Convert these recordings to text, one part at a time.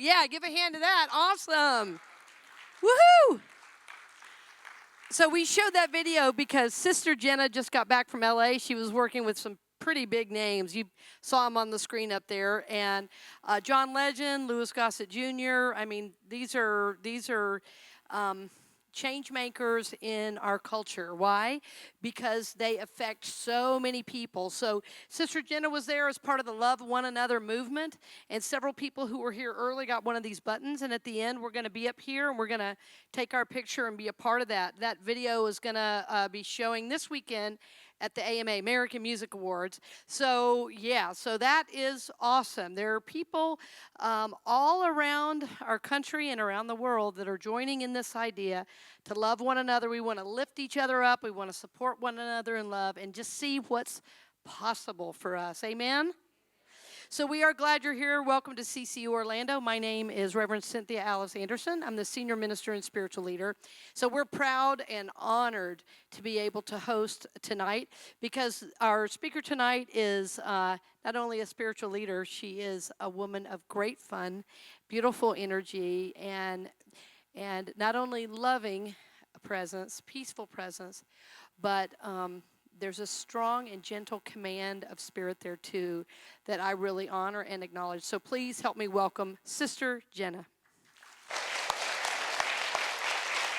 Yeah, give a hand to that. Awesome. Woohoo! So we showed that video because Sister Jenna just got back from LA. She was working with some pretty big names. You saw them on the screen up there. And John Legend, Louis Gossett Jr. I mean, these are change makers in our culture. Why? Because they affect so many people. So Sister Jenna was there as part of the Love One Another movement, and several people who were here early got one of these buttons, and at the end we're going to be up here and we're going to take our picture and be a part of that. That video is going to be showing this weekend at the AMA, American Music Awards. So, yeah, so that is awesome. There are people all around our country and around the world that are joining in this idea to love one another. We want to lift each other up. We want to support one another in love and just see what's possible for us. Amen? So we are glad you're here. Welcome to CCU Orlando. My name is Reverend Cynthia Alice Anderson. I'm the senior minister and spiritual leader. So we're proud and honored to be able to host tonight because our speaker tonight is not only a spiritual leader, she is a woman of great fun, beautiful energy, and not only loving presence, peaceful presence, but there's a strong and gentle command of spirit there too that I really honor and acknowledge. So please help me welcome Sister Jenna.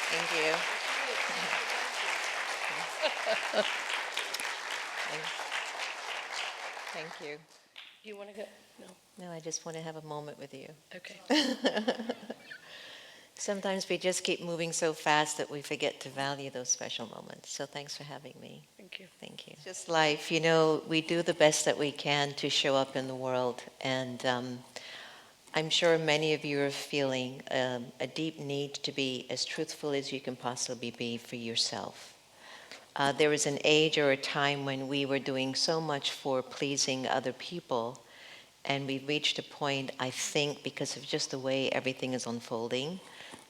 Thank you. Thank you. You want to go? No, I just want to have a moment with you. Okay. Sometimes we just keep moving so fast that we forget to value those special moments. So thanks for having me. Thank you. Thank you. Just life, we do the best that we can to show up in the world. And I'm sure many of you are feeling a deep need to be as truthful as you can possibly be for yourself. There was an age or a time when we were doing so much for pleasing other people, and we reached a point, I think, because of just the way everything is unfolding,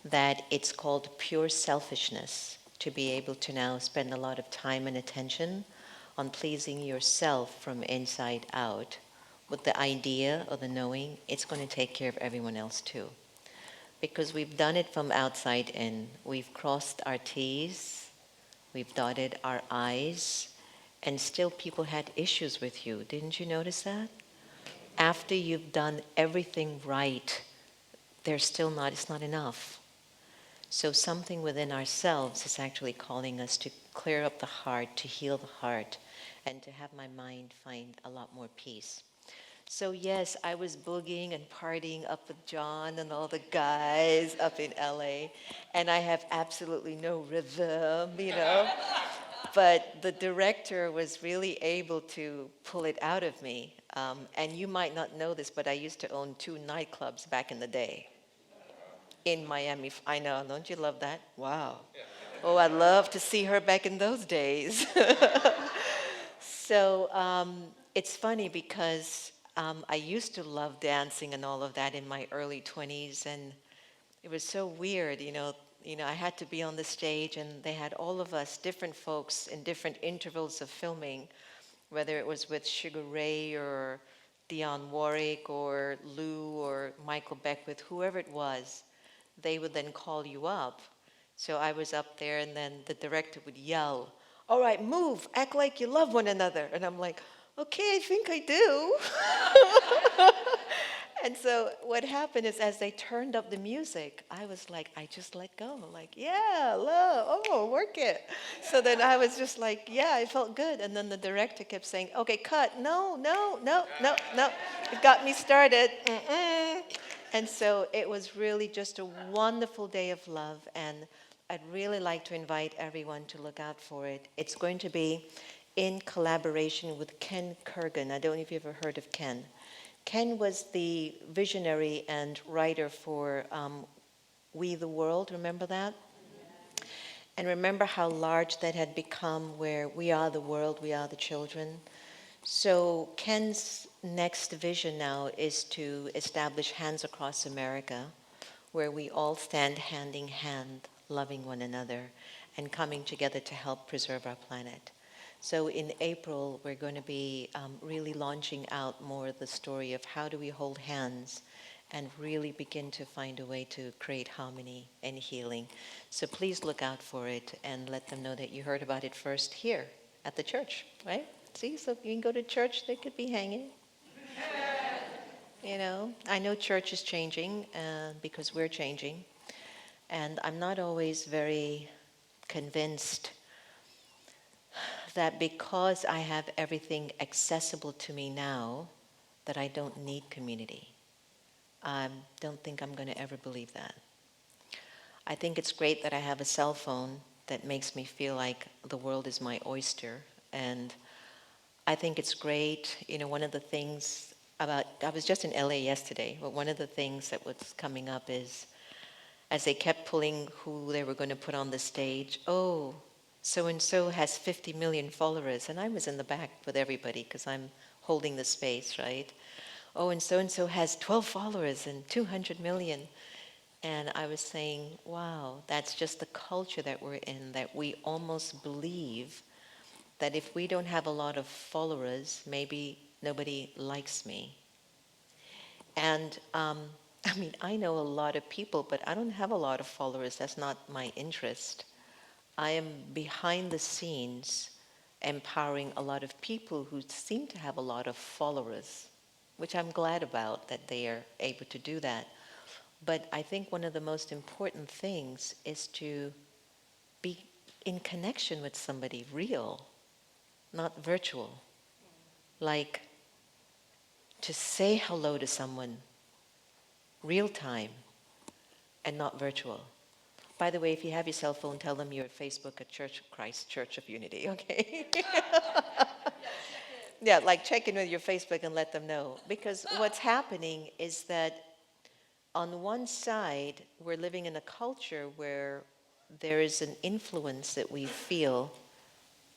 that it's called pure selfishness to be able to now spend a lot of time and attention on pleasing yourself from inside out with the idea or the knowing it's going to take care of everyone else too. Because we've done it from outside in. We've crossed our T's, we've dotted our I's, and still people had issues with you. Didn't you notice that? After you've done everything right, it's not enough. So something within ourselves is actually calling us to clear up the heart, to heal the heart, and to have my mind find a lot more peace. So yes, I was boogieing and partying up with John and all the guys up in LA, and I have absolutely no rhythm, But the director was really able to pull it out of me. And you might not know this, but I used to own 2 nightclubs back in the day. In Miami. I know, don't you love that? Wow. Oh, I'd love to see her back in those days. So it's funny because I used to love dancing and all of that in my early 20s, and it was so weird, I had to be on the stage, and they had all of us, different folks, in different intervals of filming, whether it was with Sugar Ray or Dionne Warwick or Lou or Michael Beckwith, whoever it was. They would then call you up. So I was up there, and then the director would yell, "All right, move, act like you love one another." And I'm like, okay, I think I do. And so what happened is, as they turned up the music, I was like, I just let go. Like, yeah, love, work it. So then I was just like, yeah, I felt good. And then the director kept saying, okay, cut, no. It got me started. And so it was really just a wonderful day of love, and I'd really like to invite everyone to look out for it. It's going to be in collaboration with Ken Kurgan. I don't know if you've ever heard of Ken. Ken was the visionary and writer for We the World, remember that? And remember how large that had become, where we are the world, we are the children. So Ken's next vision now is to establish Hands Across America, where we all stand hand in hand, loving one another and coming together to help preserve our planet. So in April, we're going to be really launching out more of the story of how do we hold hands and really begin to find a way to create harmony and healing. So please look out for it and let them know that you heard about it first here at the church, right? See, so you can go to church, they could be hanging. I know church is changing because we're changing. And I'm not always very convinced that because I have everything accessible to me now, that I don't need community. I don't think I'm going to ever believe that. I think it's great that I have a cell phone that makes me feel like the world is my oyster. And I think it's great, one of the things I was just in LA yesterday, but one of the things that was coming up is, as they kept pulling who they were going to put on the stage, oh, so-and-so has 50 million followers. And I was in the back with everybody because I'm holding the space, right? Oh, and so has 12 followers and 200 million. And I was saying, wow, that's just the culture that we're in, that we almost believe that if we don't have a lot of followers, maybe nobody likes me. And I know a lot of people, but I don't have a lot of followers. That's not my interest. I am behind the scenes empowering a lot of people who seem to have a lot of followers, which I'm glad about that they are able to do that. But I think one of the most important things is to be in connection with somebody real, not virtual. Like to say hello to someone real time and not virtual. By the way, if you have your cell phone, tell them you're at Facebook at Church of Christ, Church of Unity, okay? Yeah, like check in with your Facebook and let them know. Because what's happening is that on one side, we're living in a culture where there is an influence that we feel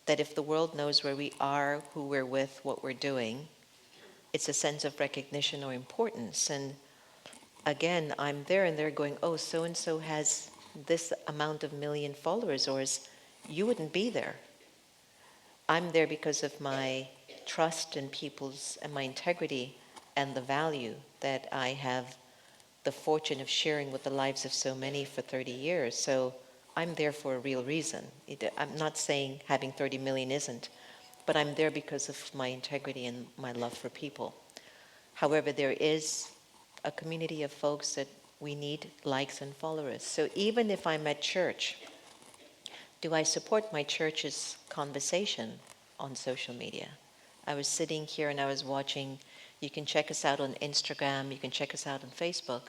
that if the world knows where we are, who we're with, what we're doing, it's a sense of recognition or importance. And again, I'm there and they're going, oh, so-and-so has this amount of million followers, or you wouldn't be there. I'm there because of my trust in people's and my integrity and the value that I have the fortune of sharing with the lives of so many for 30 years. So I'm there for a real reason. I'm not saying having 30 million isn't, but I'm there because of my integrity and my love for people. However, there is a community of folks that we need likes and followers. So even if I'm at church, do I support my church's conversation on social media? I was sitting here and I was watching, you can check us out on Instagram, you can check us out on Facebook.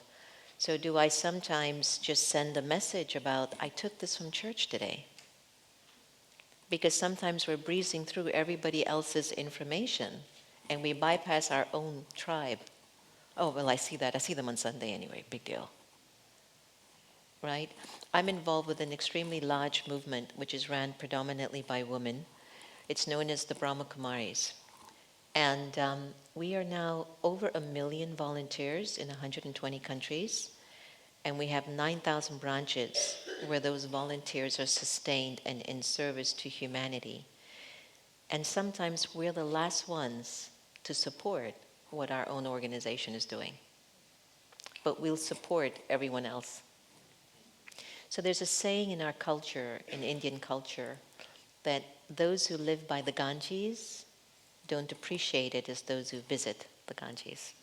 So do I sometimes just send a message about, I took this from church today? Because sometimes we're breezing through everybody else's information and we bypass our own tribe. Oh, well, I see that. I see them on Sunday anyway. Big deal. Right? I'm involved with an extremely large movement which is ran predominantly by women. It's known as the Brahma Kumaris. And we are now over 1 million volunteers in 120 countries. And we have 9,000 branches where those volunteers are sustained and in service to humanity. And sometimes we're the last ones to support what our own organization is doing. But we'll support everyone else. So there's a saying in our culture, in Indian culture, that those who live by the Ganges don't appreciate it as those who visit the Ganges.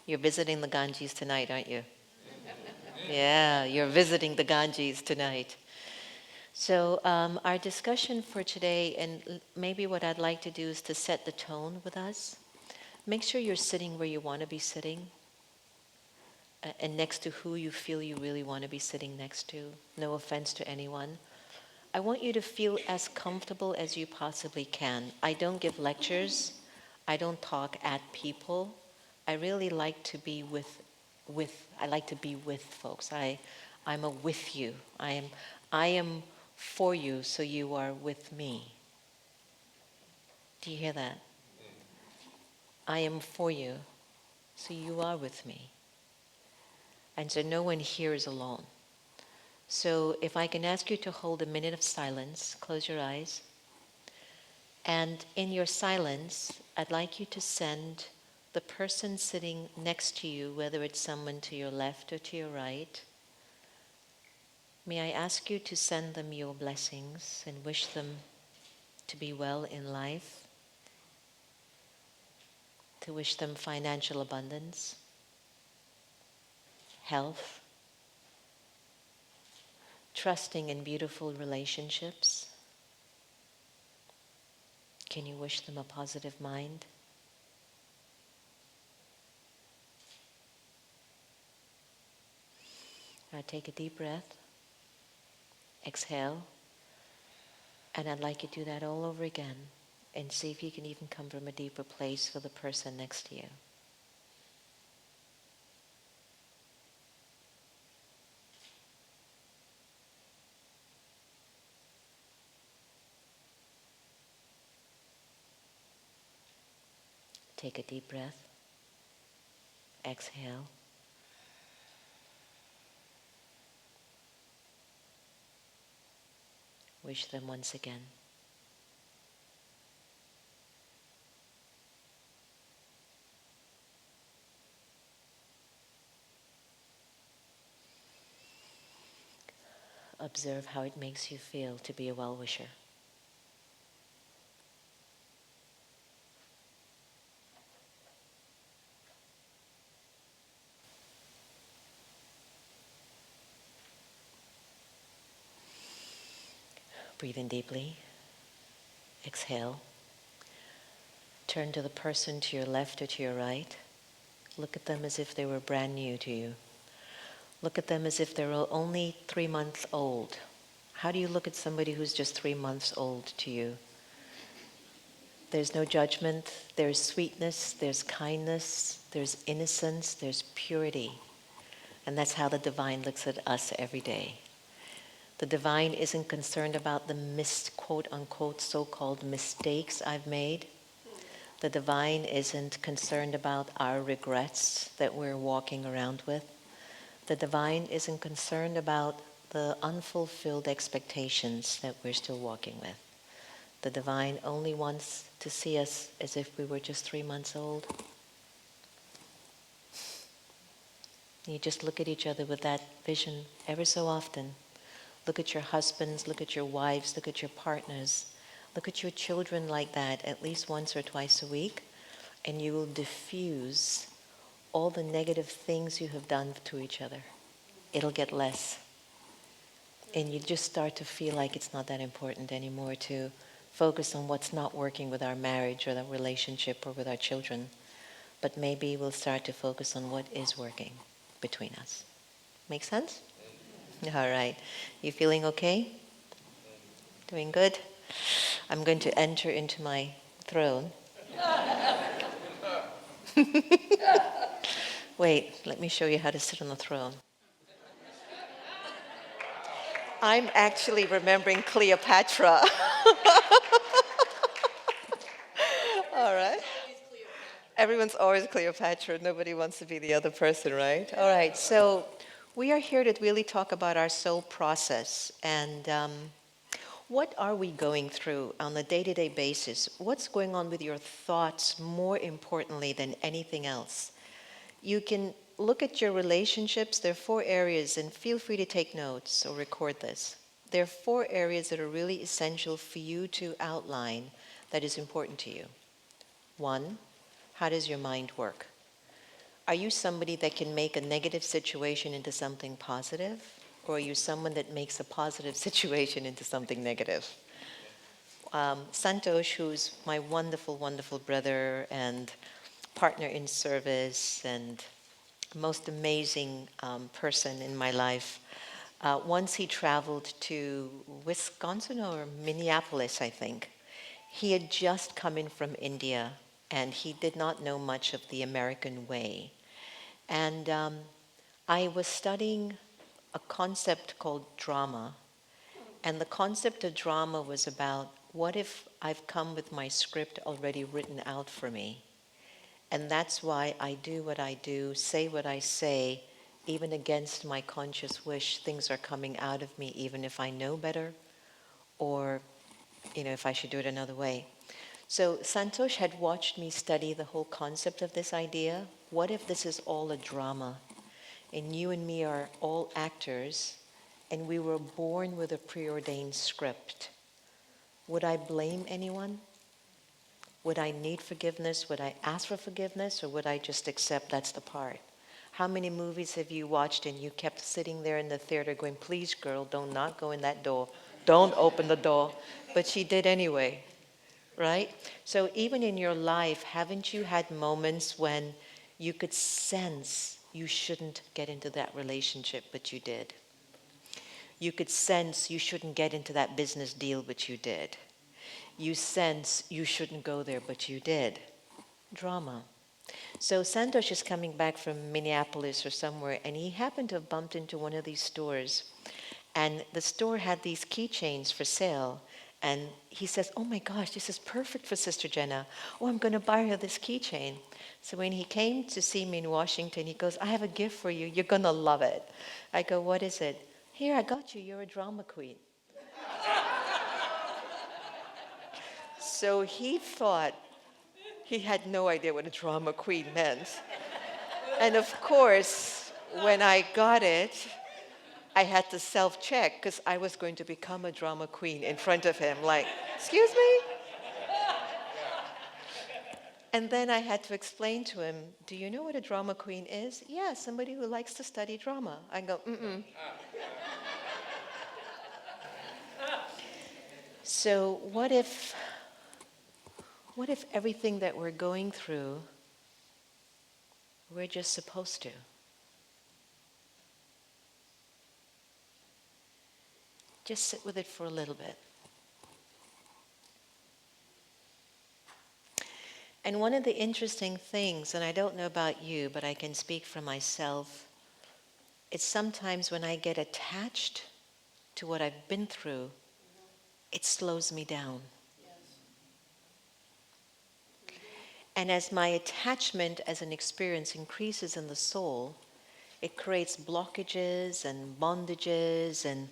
You're visiting the Ganges tonight, aren't you? Yeah, you're visiting the Ganges tonight. So our discussion for today, and maybe what I'd like to do is to set the tone with us. Make sure you're sitting where you want to be sitting, and next to who you feel you really want to be sitting next to. No offense to anyone. I want you to feel as comfortable as you possibly can. I don't give lectures. I don't talk at people. I really like to be I like to be with folks. I'm a with you. I am for you, so you are with me. Do you hear that? I am for you, so you are with me. And so no one here is alone. So if I can ask you to hold a minute of silence, close your eyes. And in your silence, I'd like you to send the person sitting next to you, whether it's someone to your left or to your right, may I ask you to send them your blessings and wish them to be well in life, to wish them financial abundance, health, trusting in beautiful relationships. Can you wish them a positive mind? Now take a deep breath, exhale, and I'd like you to do that all over again and see if you can even come from a deeper place for the person next to you. Take a deep breath, exhale, wish them once again. Observe how it makes you feel to be a well-wisher. Breathe in deeply. Exhale. Turn to the person to your left or to your right. Look at them as if they were brand new to you. Look at them as if they're only 3 months old. How do you look at somebody who's just 3 months old to you? There's no judgment, there's sweetness, there's kindness, there's innocence, there's purity. And that's how the divine looks at us every day. The divine isn't concerned about the quote-unquote so-called mistakes I've made. The divine isn't concerned about our regrets that we're walking around with. The divine isn't concerned about the unfulfilled expectations that we're still walking with. The divine only wants to see us as if we were just 3 months old. You just look at each other with that vision ever so often. Look at your husbands, look at your wives, look at your partners. Look at your children like that at least once or twice a week, and you will diffuse all the negative things you have done to each other. It'll get less. And you just start to feel like it's not that important anymore to focus on what's not working with our marriage or the relationship or with our children. But maybe we'll start to focus on what is working between us. Make sense? All right. You feeling okay? Doing good? I'm going to enter into my throne. Wait, let me show you how to sit on the throne. I'm actually remembering Cleopatra. All right. Everyone's always Cleopatra. Nobody wants to be the other person, right? All right. So we are here to really talk about our soul process and what are we going through on a day-to-day basis? What's going on with your thoughts more importantly than anything else? You can look at your relationships. There are 4 areas, and feel free to take notes or record this. There are 4 areas that are really essential for you to outline that is important to you. 1, how does your mind work? Are you somebody that can make a negative situation into something positive? Or are you someone that makes a positive situation into something negative? Santosh, who's my wonderful, wonderful brother and partner in service and most amazing person in my life, once he traveled to Wisconsin or Minneapolis, I think. He had just come in from India, and he did not know much of the American way. And I was studying a concept called drama. And the concept of drama was about, what if I've come with my script already written out for me? And that's why I do what I do, say what I say, even against my conscious wish. Things are coming out of me, even if I know better, or if I should do it another way. So Santosh had watched me study the whole concept of this idea. What if this is all a drama? And you and me are all actors, and we were born with a preordained script. Would I blame anyone? Would I need forgiveness? Would I ask for forgiveness? Or would I just accept that's the part? How many movies have you watched and you kept sitting there in the theater going, please, girl, don't not go in that door. Don't open the door. But she did anyway, right? So even in your life, haven't you had moments when you could sense you shouldn't get into that relationship, but you did? You could sense you shouldn't get into that business deal, but you did. You sense you shouldn't go there, but you did. Drama. So Santosh is coming back from Minneapolis or somewhere, and he happened to have bumped into one of these stores. And the store had these keychains for sale. And he says, oh my gosh, this is perfect for Sister Jenna. Oh, I'm going to buy her this keychain. So when he came to see me in Washington, he goes, I have a gift for you. You're going to love it. I go, what is it? Here, I got you. You're a drama queen. So he thought he had no idea what a drama queen meant. And of course, when I got it, I had to self-check because I was going to become a drama queen in front of him, like, excuse me? And then I had to explain to him, do you know what a drama queen is? Yeah, somebody who likes to study drama. I go, mm-mm. So what if everything that we're going through, we're just supposed to? Just sit with it for a little bit. And one of the interesting things, and I don't know about you, but I can speak for myself, it's sometimes when I get attached to what I've been through, it slows me down. And as my attachment as an experience increases in the soul, it creates blockages and bondages and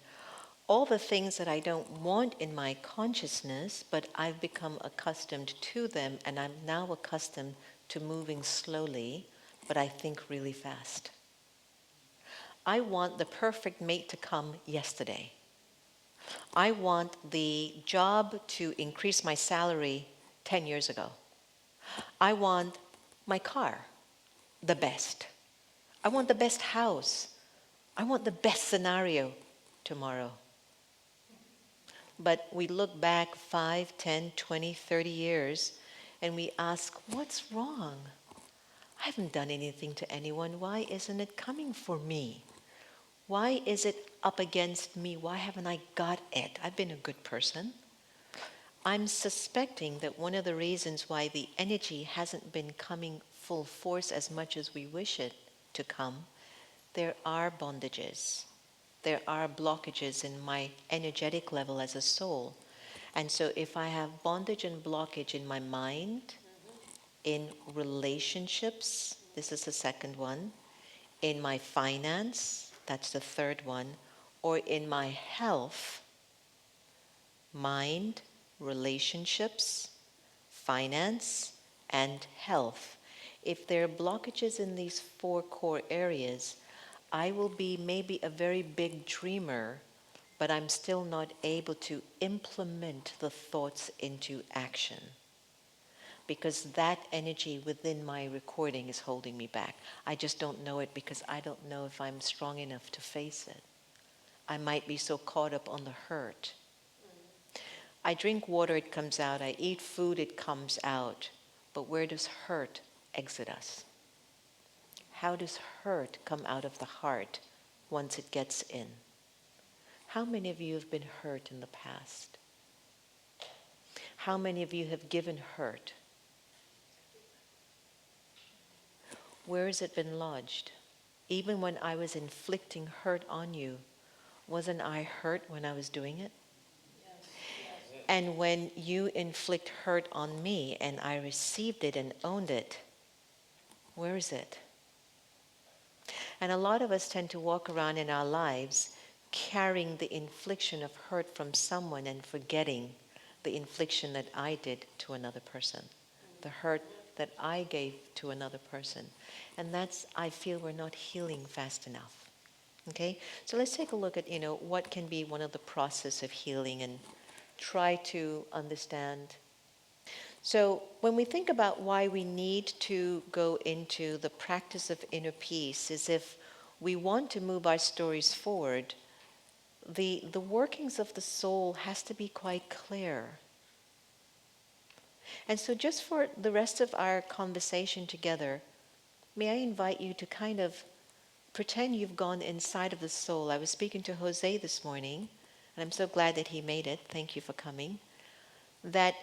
all the things that I don't want in my consciousness, but I've become accustomed to them, and I'm now accustomed to moving slowly, but I think really fast. I want the perfect mate to come yesterday. I want the job to increase my salary 10 years ago. I want my car, the best. I want the best house. I want the best scenario tomorrow. But we look back 5, 10, 20, 30 years and we ask, what's wrong? I haven't done anything to anyone. Why isn't it coming for me? Why is it up against me? Why haven't I got it? I've been a good person. I'm suspecting that one of the reasons why the energy hasn't been coming full force as much as we wish it to come, there are bondages. There are blockages in my energetic level as a soul. And so if I have bondage and blockage in my mind, in relationships, this is the second one, in my finance, that's the third one, or in my health, mind, relationships, finance, and health. If there are blockages in these four core areas, I will be maybe a very big dreamer, but I'm still not able to implement the thoughts into action. Because that energy within my recording is holding me back. I just don't know it because I don't know if I'm strong enough to face it. I might be so caught up on the hurt. I drink water, it comes out. I eat food, it comes out. But where does hurt exit us? How does hurt come out of the heart once it gets in? How many of you have been hurt in the past? How many of you have given hurt? Where has it been lodged? Even when I was inflicting hurt on you, wasn't I hurt when I was doing it? And when you inflict hurt on me and I received it and owned it, where is it? And a lot of us tend to walk around in our lives carrying the infliction of hurt from someone and forgetting the infliction that I did to another person, the hurt that I gave to another person. And that's, I feel we're not healing fast enough. Okay? So let's take a look at, what can be one of the process of healing and try to understand. So when we think about why we need to go into the practice of inner peace, is if we want to move our stories forward, the workings of the soul has to be quite clear. And so just for the rest of our conversation together, may I invite you to kind of pretend you've gone inside of the soul. I was speaking to Jose this morning, and I'm so glad that he made it. Thank you for coming. That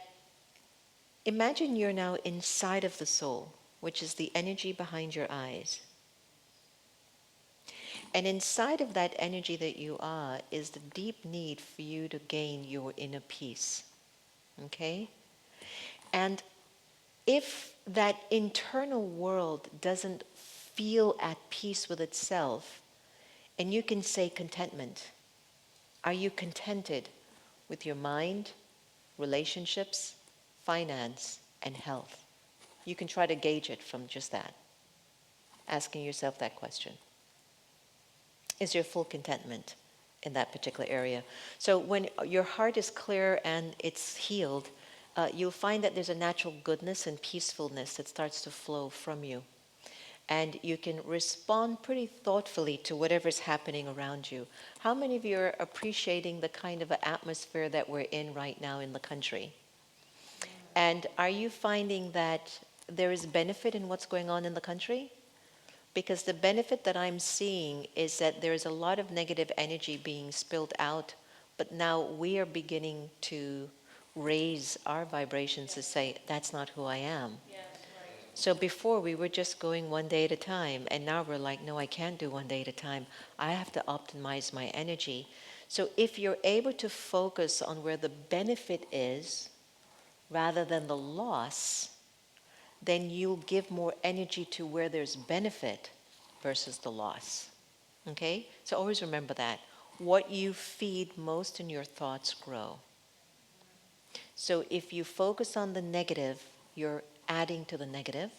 imagine you're now inside of the soul, which is the energy behind your eyes. And inside of that energy that you are is the deep need for you to gain your inner peace. Okay? And if that internal world doesn't feel at peace with itself, and you can say contentment, are you contented with your mind, relationships, finance, and health? You can try to gauge it from just that, asking yourself that question. Is there full contentment in that particular area? So when your heart is clear and it's healed, you'll find that there's a natural goodness and peacefulness that starts to flow from you. And you can respond pretty thoughtfully to whatever's happening around you. How many of you are appreciating the kind of atmosphere that we're in right now in the country? And are you finding that there is benefit in what's going on in the country? Because the benefit that I'm seeing is that there is a lot of negative energy being spilled out, but now we are beginning to raise our vibrations to say, that's not who I am. So before we were just going one day at a time, and now we're like, no, I can't do one day at a time. I have to optimize my energy. So if you're able to focus on where the benefit is, rather than the loss, then you'll give more energy to where there's benefit versus the loss. Okay? So always remember that. What you feed most in your thoughts grow. So if you focus on the negative, you're adding to the negative.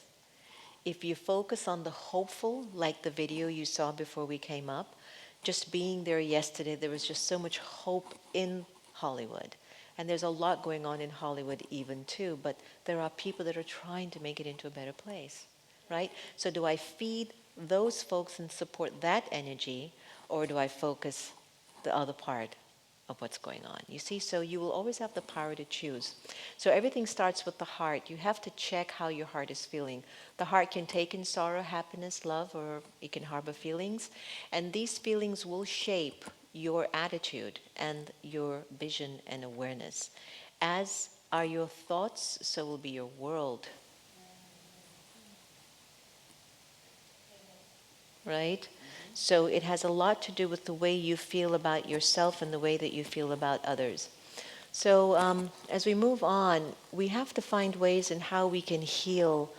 If you focus on the hopeful, like the video you saw before we came up, just being there yesterday, there was just so much hope in Hollywood. And there's a lot going on in Hollywood even too, but there are people that are trying to make it into a better place, right? So do I feed those folks and support that energy, or do I focus the other part of what's going on? You see, so you will always have the power to choose. So everything starts with the heart. You have to check how your heart is feeling. The heart can take in sorrow, happiness, love, or it can harbor feelings. And these feelings will shape your attitude and your vision and awareness. As are your thoughts, so will be your world. Right? So it has a lot to do with the way you feel about yourself and the way that you feel about others. So as we move on, we have to find ways in how we can heal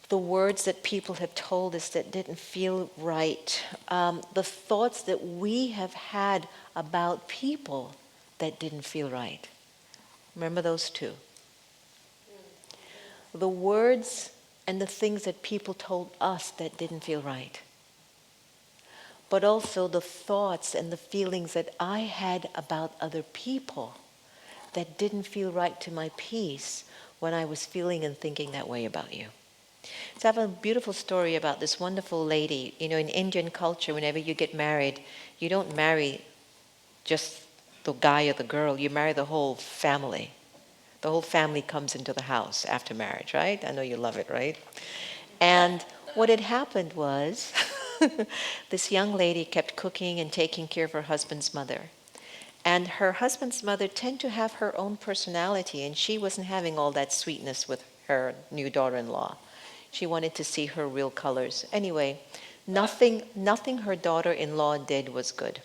the words that people have told us that didn't feel right, the thoughts that we have had about people that didn't feel right. Remember those two. The words and the things that people told us that didn't feel right. But also the thoughts and the feelings that I had about other people that didn't feel right to my peace when I was feeling and thinking that way about you. So I have a beautiful story about this wonderful lady. You know, in Indian culture, whenever you get married, you don't marry just the guy or the girl, you marry the whole family. The whole family comes into the house after marriage, right? I know you love it, right? And what had happened was this young lady kept cooking and taking care of her husband's mother. And her husband's mother tended to have her own personality, and she wasn't having all that sweetness with her new daughter-in-law. She wanted to see her real colors. Anyway, nothing her daughter-in-law did was good.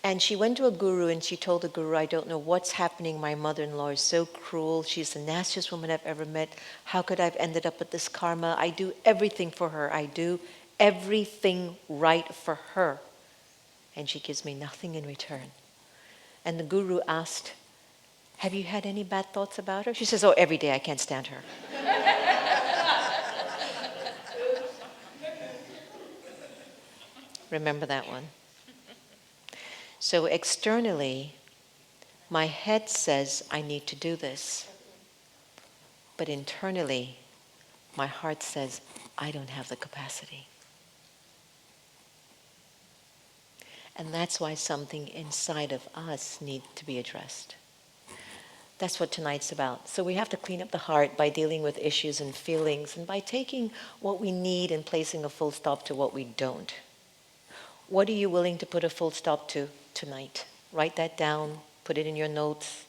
And she went to a guru and she told the guru, I don't know what's happening. My mother-in-law is so cruel. She's the nastiest woman I've ever met. How could I have ended up with this karma? I do everything for her. I do everything right for her. And she gives me nothing in return. And the guru asked, Have you had any bad thoughts about her? She says, oh, every day I can't stand her. Remember that one. So externally, my head says I need to do this. But internally, my heart says I don't have the capacity. And that's why something inside of us needs to be addressed. That's what tonight's about. So we have to clean up the heart by dealing with issues and feelings and by taking what we need and placing a full stop to what we don't. What are you willing to put a full stop to tonight? Write that down, put it in your notes.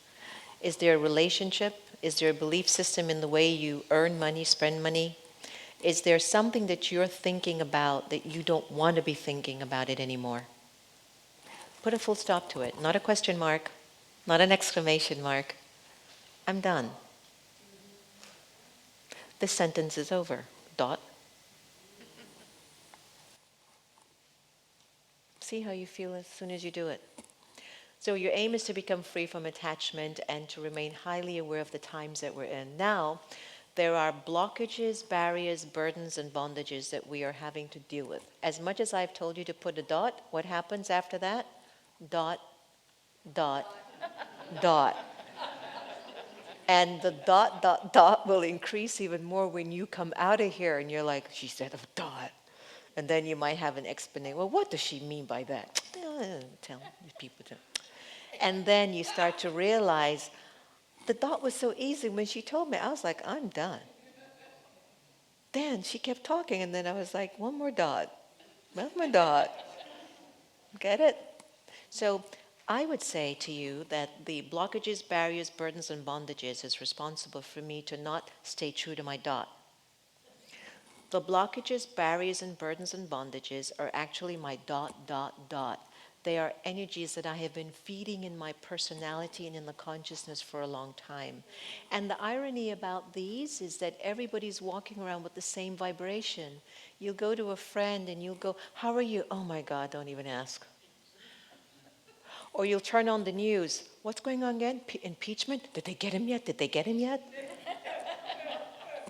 Is there a relationship? Is there a belief system in the way you earn money, spend money? Is there something that you're thinking about that you don't want to be thinking about it anymore? Put a full stop to it. Not a question mark, not an exclamation mark. I'm done. This sentence is over. Dot. See how you feel as soon as you do it. So your aim is to become free from attachment and to remain highly aware of the times that we're in. Now, there are blockages, barriers, burdens, and bondages that we are having to deal with. As much as I've told you to put a dot, what happens after that? Dot, dot, dot. And the dot, dot, dot will increase even more when you come out of here and you're like, she said a dot. And then you might have an explanation. Well, what does she mean by that? Tell people to. And then you start to realize the dot was so easy. When she told me, I was like, I'm done. Then she kept talking, and then I was like, one more dot. One more dot. Get it? So I would say to you that the blockages, barriers, burdens, and bondages is responsible for me to not stay true to my dot. The blockages, barriers, and burdens and bondages are actually my dot, dot, dot. They are energies that I have been feeding in my personality and in the consciousness for a long time. And the irony about these is that everybody's walking around with the same vibration. You'll go to a friend and you'll go, how are you? Oh my God, don't even ask. Or you'll turn on the news. What's going on again? Impeachment? Did they get him yet? Did they get him yet?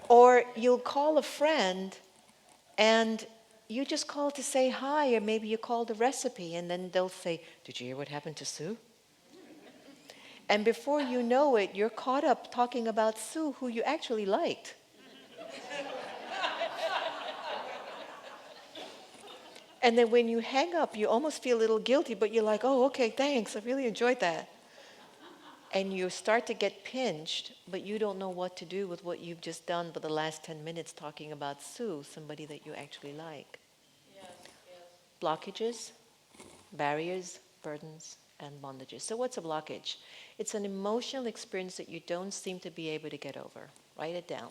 Or you'll call a friend and you just call to say hi, or maybe you call the recipe, and then they'll say, did you hear what happened to Sue? And before you know it, you're caught up talking about Sue, who you actually liked. And then when you hang up, you almost feel a little guilty, but you're like, oh, okay, thanks, I really enjoyed that. And you start to get pinched, but you don't know what to do with what you've just done for the last 10 minutes talking about Sue, somebody that you actually like. Yes, yes. Blockages, barriers, burdens, and bondages. So what's a blockage? It's an emotional experience that you don't seem to be able to get over. Write it down.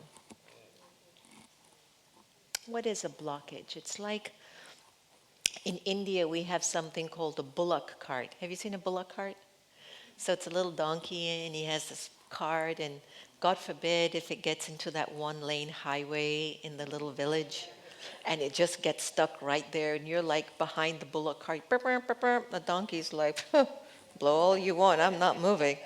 What is a blockage? It's like in India we have something called a bullock cart. Have you seen a bullock cart? So it's a little donkey and he has this cart, and God forbid if it gets into that one-lane highway in the little village and it just gets stuck right there and you're like behind the bullock cart. Burp, burp, burp, burp. The donkey's like, blow all you want, I'm not moving.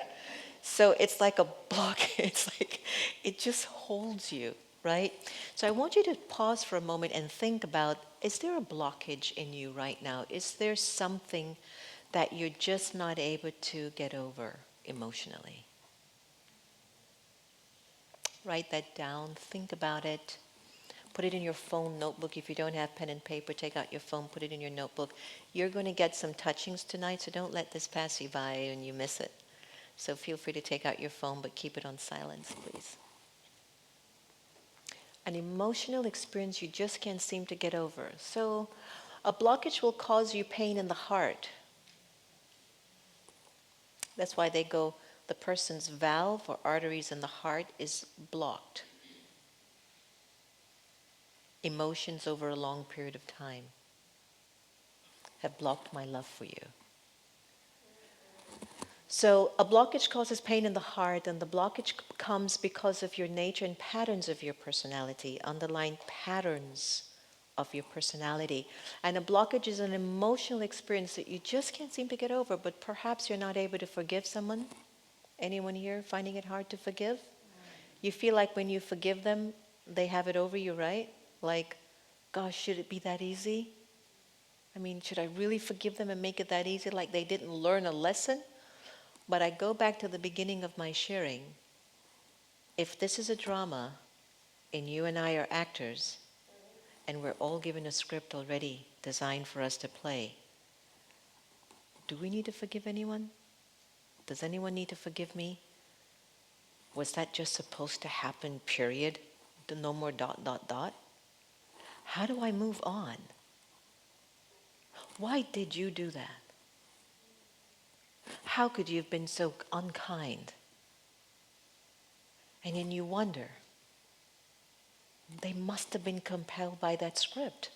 So it's like a block. It's like it just holds you, right? So I want you to pause for a moment and think about, is there a blockage in you right now? Is there something that you're just not able to get over emotionally? Write that down, think about it. Put it in your phone notebook. If you don't have pen and paper, take out your phone, put it in your notebook. You're going to get some touchings tonight, so don't let this pass you by and you miss it. So feel free to take out your phone, but keep it on silence, please. An emotional experience you just can't seem to get over. So a blockage will cause you pain in the heart. That's why they go, the person's valve or arteries in the heart is blocked. Emotions over a long period of time have blocked my love for you. So a blockage causes pain in the heart, and the blockage comes because of your nature and patterns of your personality, underlying patterns of your personality. And a blockage is an emotional experience that you just can't seem to get over, but perhaps you're not able to forgive someone Anyone here finding it hard to forgive? You feel like when you forgive them, they have it over you, right? Like, gosh, should it be that easy? I mean, should I really forgive them and make it that easy, like they didn't learn a lesson? But I go back to the beginning of my sharing. If this is a drama, and you and I are actors, and we're all given a script already designed for us to play, do we need to forgive anyone? Does anyone need to forgive me? Was that just supposed to happen, period? No more dot, dot, dot? How do I move on? Why did you do that? How could you have been so unkind? And then you wonder, they must have been compelled by that script.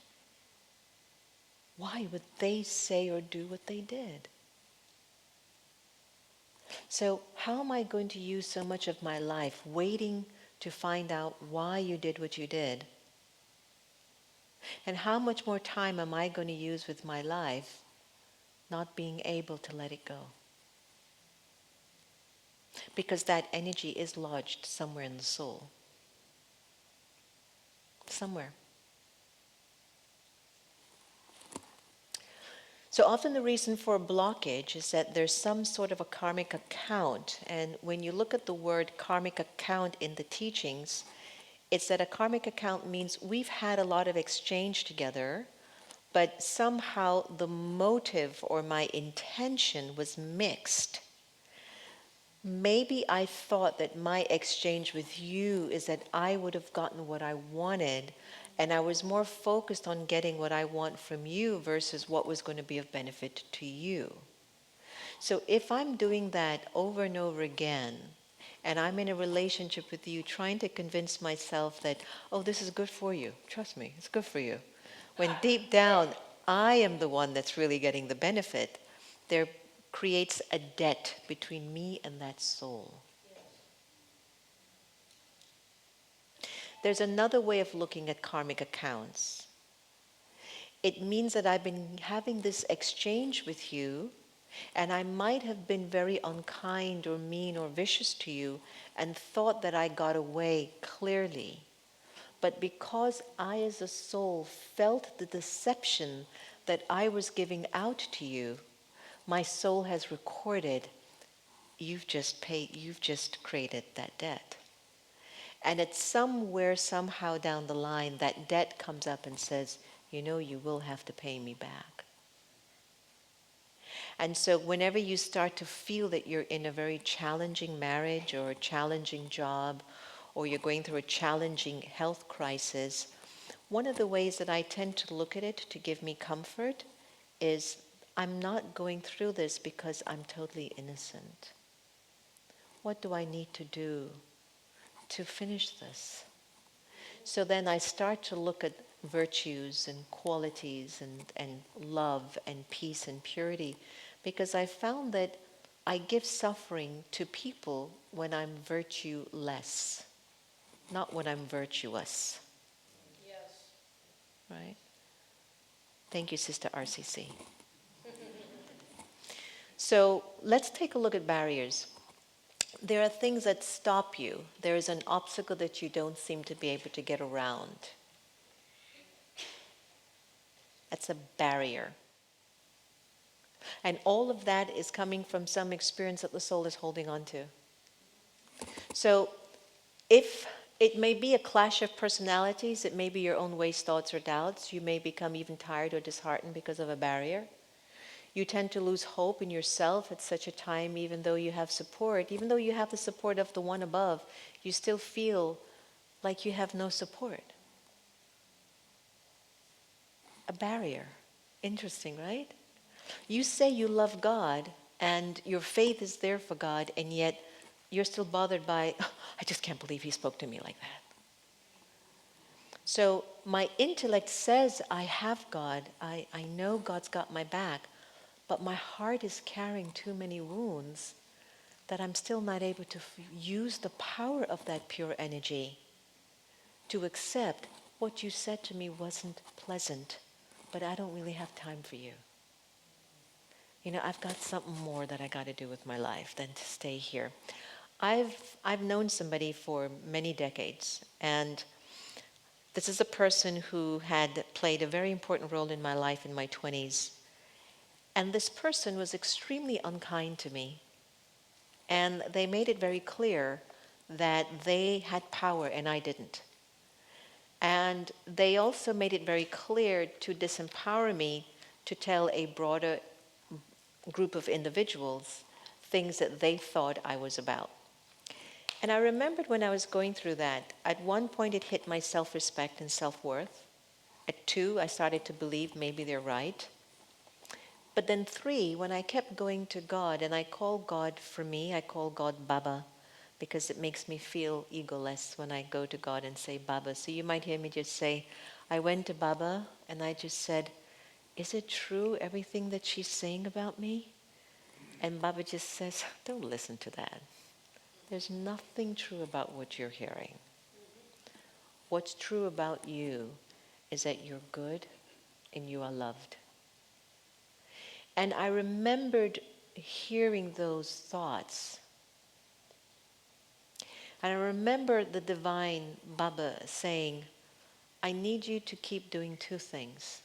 Why would they say or do what they did? So how am I going to use so much of my life waiting to find out why you did what you did? And how much more time am I going to use with my life not being able to let it go? Because that energy is lodged somewhere in the soul. Somewhere. So often the reason for a blockage is that there's some sort of a karmic account. And when you look at the word karmic account in the teachings, it's that a karmic account means we've had a lot of exchange together, but somehow the motive or my intention was mixed. Maybe I thought that my exchange with you is that I would have gotten what I wanted, and I was more focused on getting what I want from you versus what was going to be of benefit to you. So if I'm doing that over and over again, and I'm in a relationship with you trying to convince myself that, oh, this is good for you, trust me, it's good for you, when deep down I am the one that's really getting the benefit, there creates a debt between me and that soul. There's another way of looking at karmic accounts. It means that I've been having this exchange with you, and I might have been very unkind or mean or vicious to you and thought that I got away clearly. But because I as a soul felt the deception that I was giving out to you, my soul has recorded, you've just created that debt. And it's somewhere, somehow down the line, that debt comes up and says, you know, you will have to pay me back. And so whenever you start to feel that you're in a very challenging marriage or a challenging job, or you're going through a challenging health crisis, one of the ways that I tend to look at it to give me comfort is I'm not going through this because I'm totally innocent. What do I need to do to finish this? So then I start to look at virtues and qualities and love and peace and purity, because I found that I give suffering to people when I'm virtueless, not when I'm virtuous. Yes. Right? Thank you, Sister RCC. So let's take a look at barriers. There are things that stop you. There is an obstacle that you don't seem to be able to get around. That's a barrier. And all of that is coming from some experience that the soul is holding on to. So if it may be a clash of personalities, it may be your own waste, thoughts, or doubts. You may become even tired or disheartened because of a barrier. You tend to lose hope in yourself at such a time, even though you have support. Even though you have the support of the one above, you still feel like you have no support. A barrier. Interesting, right? You say you love God, and your faith is there for God, and yet you're still bothered by, "Oh, I just can't believe he spoke to me like that." So my intellect says I have God, I know God's got my back, but my heart is carrying too many wounds that I'm still not able to use the power of that pure energy to accept what you said to me wasn't pleasant, but I don't really have time for you. I've got something more that I got to do with my life than to stay here. I've known somebody for many decades, and this is a person who had played a very important role in my life in my 20s. And this person was extremely unkind to me. And they made it very clear that they had power and I didn't. And they also made it very clear to disempower me to tell a broader group of individuals things that they thought I was about. And I remembered when I was going through that, at one point it hit my self-respect and self-worth. At 2, I started to believe maybe they're right. But then 3, when I kept going to God, and I call God, for me, I call God Baba, because it makes me feel egoless when I go to God and say Baba. So you might hear me just say, I went to Baba and I just said, is it true everything that she's saying about me? And Baba just says, don't listen to that. There's nothing true about what you're hearing. What's true about you is that you're good and you are loved. And I remembered hearing those thoughts. And I remember the divine Baba saying, I need you to keep doing 2 things.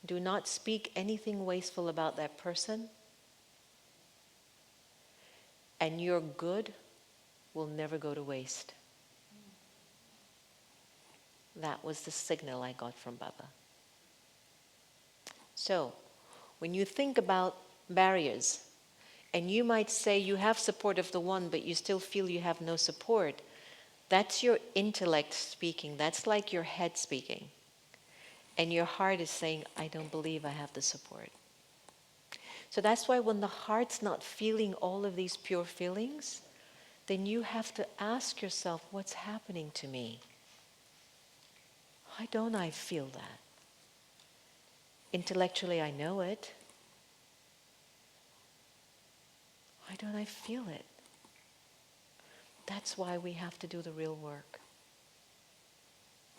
Do not speak anything wasteful about that person, and your good will never go to waste. That was the signal I got from Baba. So, when you think about barriers, and you might say you have support of the one, but you still feel you have no support, that's your intellect speaking. That's like your head speaking. And your heart is saying, I don't believe I have the support. So that's why when the heart's not feeling all of these pure feelings, then you have to ask yourself, what's happening to me? Why don't I feel that? Intellectually, I know it. Why don't I feel it? That's why we have to do the real work.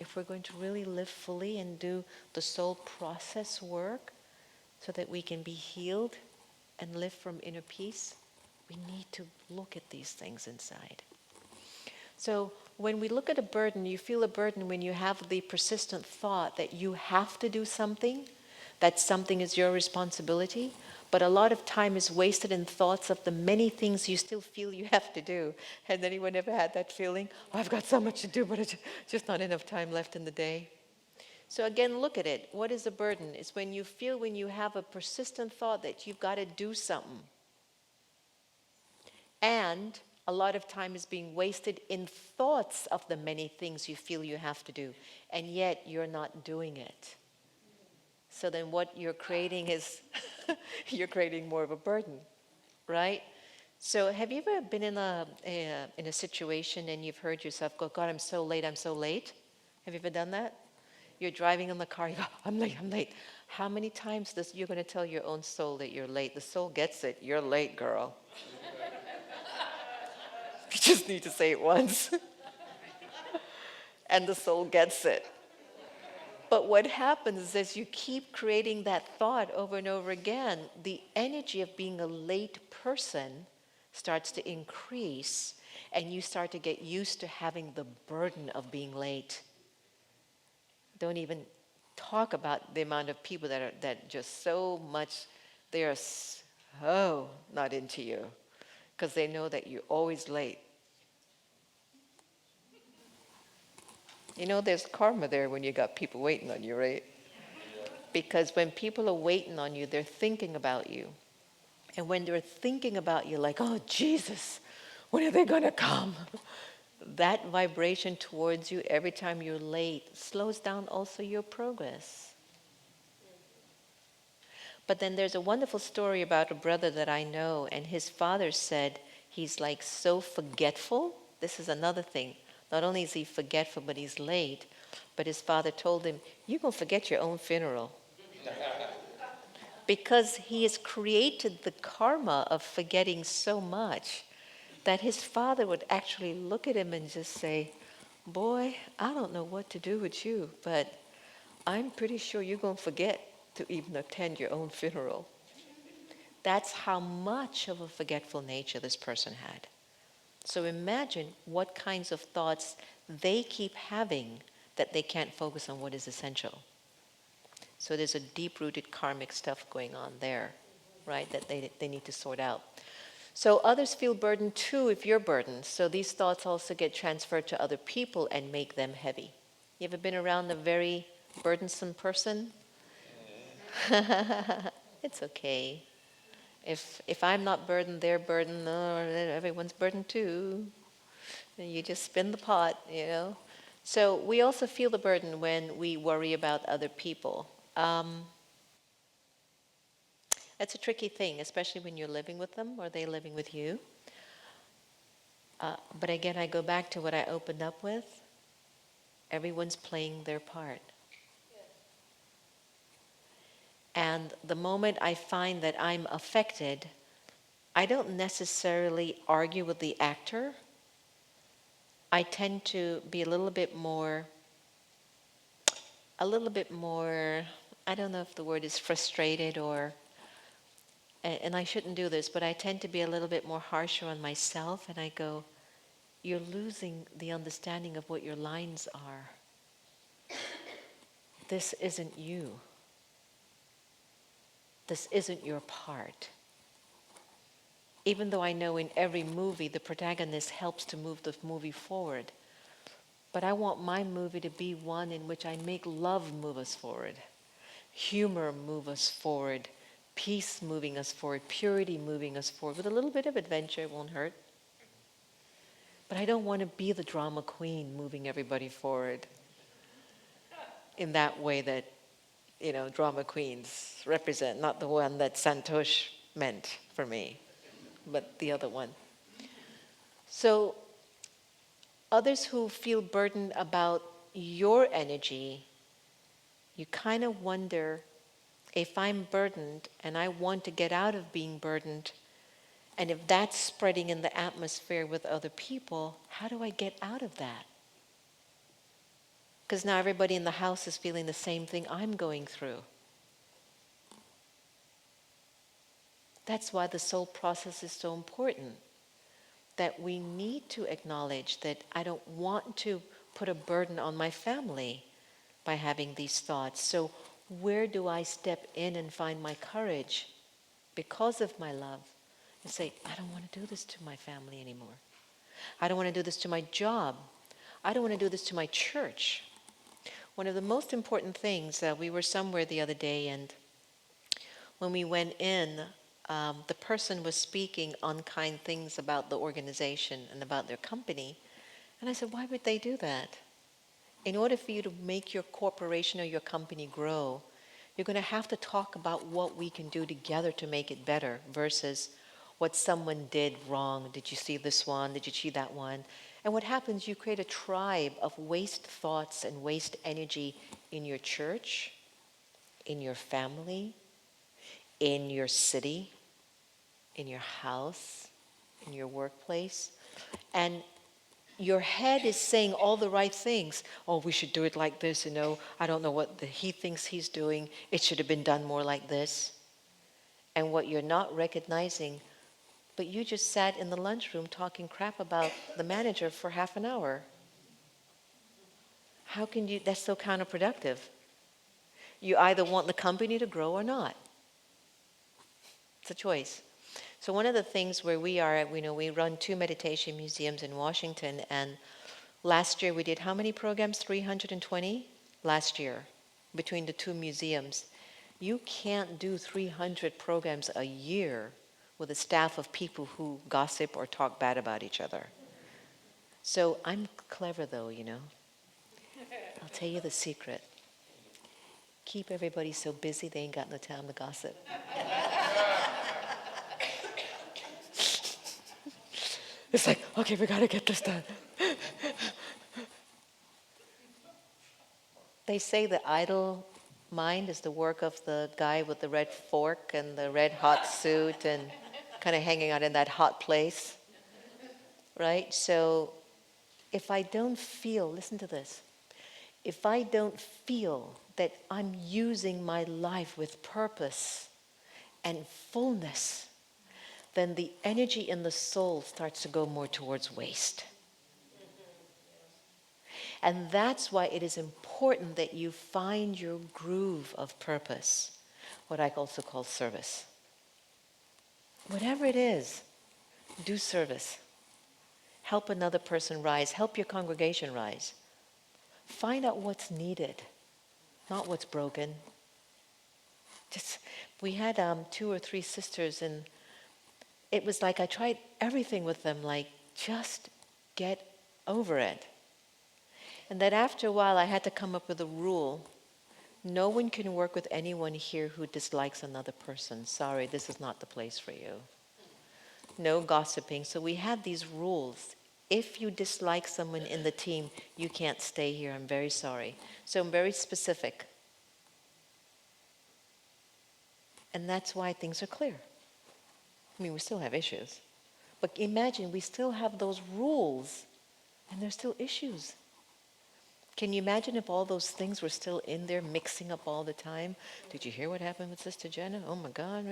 If we're going to really live fully and do the soul process work so that we can be healed and live from inner peace, we need to look at these things inside. So when we look at a burden, you feel a burden when you have the persistent thought that you have to do something, that something is your responsibility, but a lot of time is wasted in thoughts of the many things you still feel you have to do. Has anyone ever had that feeling? Oh, I've got so much to do, but it's just not enough time left in the day. So again, look at it. What is a burden? It's when you have a persistent thought that you've got to do something. And a lot of time is being wasted in thoughts of the many things you feel you have to do, and yet you're not doing it. So then what you're creating is, you're creating more of a burden, right? So have you ever been in a situation and you've heard yourself go, God, I'm so late, I'm so late? Have you ever done that? You're driving in the car, you go, I'm late, I'm late. How many times you're going to tell your own soul that you're late? The soul gets it. You're late, girl. You just need to say it once. And the soul gets it. But what happens is you keep creating that thought over and over again. The energy of being a late person starts to increase, and you start to get used to having the burden of being late. Don't even talk about the amount of people that just so much, they are so not into you because they know that you're always late. There's karma there when you got people waiting on you, right? Because when people are waiting on you, they're thinking about you. And when they're thinking about you like, oh, Jesus, when are they going to come? That vibration towards you every time you're late slows down also your progress. But then there's a wonderful story about a brother that I know, and his father said he's like so forgetful. This is another thing. Not only is he forgetful, but he's late. But his father told him, you're going to forget your own funeral. Because he has created the karma of forgetting so much that his father would actually look at him and just say, boy, I don't know what to do with you, but I'm pretty sure you're going to forget to even attend your own funeral. That's how much of a forgetful nature this person had. So imagine what kinds of thoughts they keep having that they can't focus on what is essential. So there's a deep-rooted karmic stuff going on there, right, that they need to sort out. So others feel burdened too if you're burdened. So these thoughts also get transferred to other people and make them heavy. You ever been around a very burdensome person? It's okay. If I'm not burdened, they're burdened. Oh, everyone's burdened too. And you just spin the pot, you know. So we also feel the burden when we worry about other people. That's a tricky thing, especially when you're living with them or they living with you. But again, I go back to what I opened up with. Everyone's playing their part. And the moment I find that I'm affected, I don't necessarily argue with the actor. I tend to be a little bit more, I don't know if the word is frustrated or, and I shouldn't do this, but I tend to be a little bit more harsher on myself, and I go, you're losing the understanding of what your lines are. This isn't you. This isn't your part. Even though I know in every movie the protagonist helps to move the movie forward, but I want my movie to be one in which I make love move us forward, humor move us forward, peace moving us forward, purity moving us forward. With a little bit of adventure, it won't hurt. But I don't want to be the drama queen moving everybody forward in that way that, drama queens represent, not the one that Santosh meant for me, but the other one. So others who feel burdened about your energy, you kind of wonder, if I'm burdened and I want to get out of being burdened, and if that's spreading in the atmosphere with other people, how do I get out of that? Because now everybody in the house is feeling the same thing I'm going through. That's why the soul process is so important. That we need to acknowledge that I don't want to put a burden on my family by having these thoughts. So where do I step in and find my courage because of my love and say, I don't want to do this to my family anymore. I don't want to do this to my job. I don't want to do this to my church. One of the most important things, we were somewhere the other day, and when we went in, the person was speaking unkind things about the organization and about their company. And I said, why would they do that? In order for you to make your corporation or your company grow, you're going to have to talk about what we can do together to make it better versus what someone did wrong. Did you see this one? Did you see that one? And what happens, you create a tribe of waste thoughts and waste energy in your church, in your family, in your city, in your house, in your workplace. And your head is saying all the right things. Oh, we should do it like this, I don't know what he thinks he's doing. It should have been done more like this. And what you're not recognizing, but you just sat in the lunchroom talking crap about the manager for half an hour. How can you, that's so counterproductive. You either want the company to grow or not. It's a choice. So one of the things where we are, we run 2 meditation museums in Washington, and last year we did how many programs? 320? Last year, between the 2 museums. You can't do 300 programs a year with a staff of people who gossip or talk bad about each other. So I'm clever though, I'll tell you the secret. Keep everybody so busy they ain't got no time to gossip. It's like, okay, we gotta get this done. They say the idle mind is the work of the guy with the red fork and the red hot suit and kind of hanging out in that hot place, right? So if I don't feel, listen to this, if I don't feel that I'm using my life with purpose and fullness, then the energy in the soul starts to go more towards waste. And that's why it is important that you find your groove of purpose, what I also call service. Whatever it is, do service. Help another person rise. Help your congregation rise. Find out what's needed, not what's broken. We had 2 or 3 sisters, and it was like I tried everything with them, like just get over it. And then after a while, I had to come up with a rule. No one can work with anyone here who dislikes another person. Sorry, this is not the place for you. No gossiping. So we had these rules. If you dislike someone in the team, you can't stay here. I'm very sorry. So I'm very specific. And that's why things are clear. I mean, we still have issues. But imagine we still have those rules, and there's still issues. Can you imagine if all those things were still in there, mixing up all the time? Did you hear what happened with Sister Jenna? Oh my God.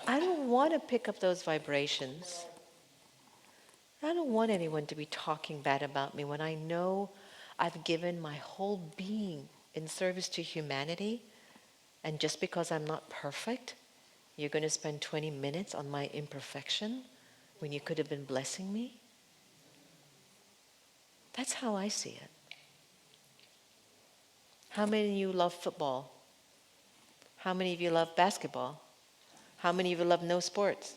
I don't want to pick up those vibrations. I don't want anyone to be talking bad about me when I know I've given my whole being in service to humanity, and just because I'm not perfect, you're going to spend 20 minutes on my imperfection when you could have been blessing me? That's how I see it. How many of you love football? How many of you love basketball? How many of you love no sports?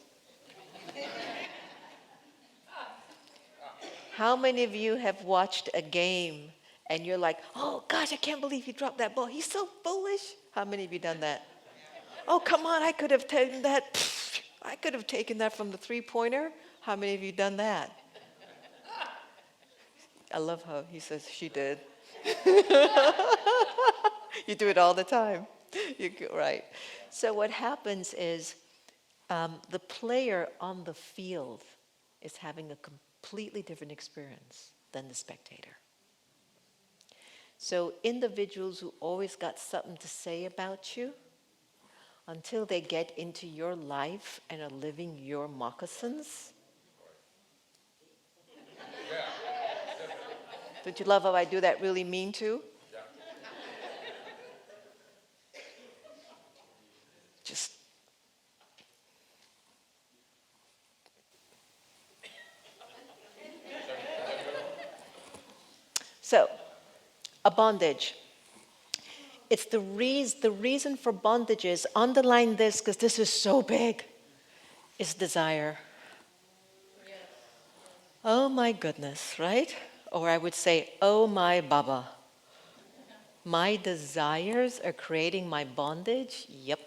How many of you have watched a game and you're like, oh gosh, I can't believe he dropped that ball. He's so foolish. How many of you done that? Oh, come on, I could have taken that. I could have taken that from the three-pointer. How many of you done that? I love how he says she did. You do it all the time. Right. So what happens is the player on the field is having a completely different experience than the spectator. So individuals who always got something to say about you, until they get into your life and are living your moccasins. Don't you love how I do that really mean too? Just so, a bondage. It's the reason for bondages, underline this because this is so big, is desire. Oh my goodness, right? Or I would say, oh my Baba. My desires are creating my bondage? Yep.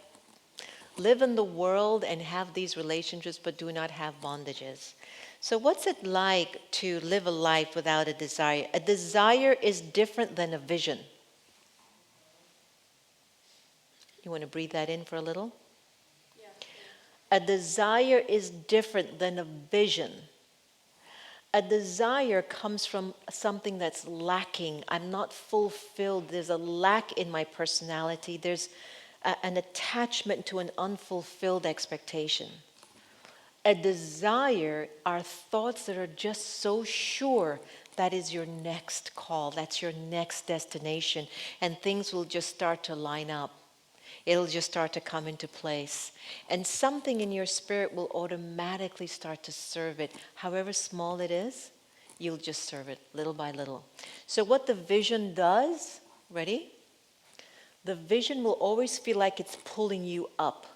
Live in the world and have these relationships but do not have bondages. So what's it like to live a life without a desire? A desire is different than a vision. You want to breathe that in for a little? Yeah. A desire is different than a vision. A desire comes from something that's lacking. I'm not fulfilled. There's a lack in my personality. There's an attachment to an unfulfilled expectation. A desire are thoughts that are just so sure that is your next call, that's your next destination, and things will just start to line up. It'll just start to come into place. And something in your spirit will automatically start to serve it. However small it is, you'll just serve it little by little. So what the vision does, ready? The vision will always feel like it's pulling you up.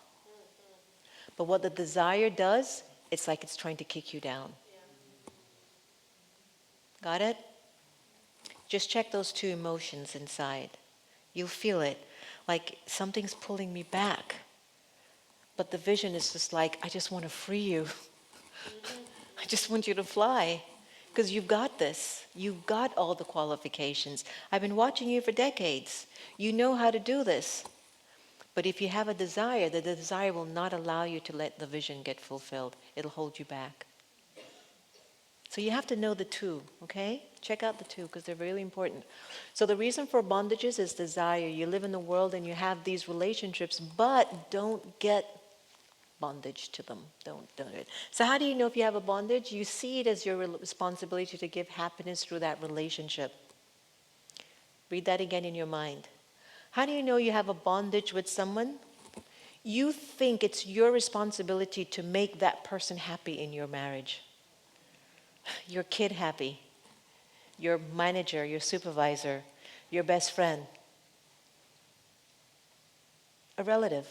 But what the desire does, it's like it's trying to kick you down. Got it? Just check those two emotions inside. You'll feel it. Like something's pulling me back. But the vision is just like, I just want to free you. I just want you to fly. Because you've got this. You've got all the qualifications. I've been watching you for decades. You know how to do this. But if you have a desire, the desire will not allow you to let the vision get fulfilled. It'll hold you back. So you have to know the two, okay? Check out the two because they're really important. So the reason for bondages is desire. You live in the world and you have these relationships, but don't get bondage to them. Don't do it. So how do you know if you have a bondage? You see it as your responsibility to give happiness through that relationship. Read that again in your mind. How do you know you have a bondage with someone? You think it's your responsibility to make that person happy in your marriage. Your kid happy, your manager, your supervisor, your best friend, a relative.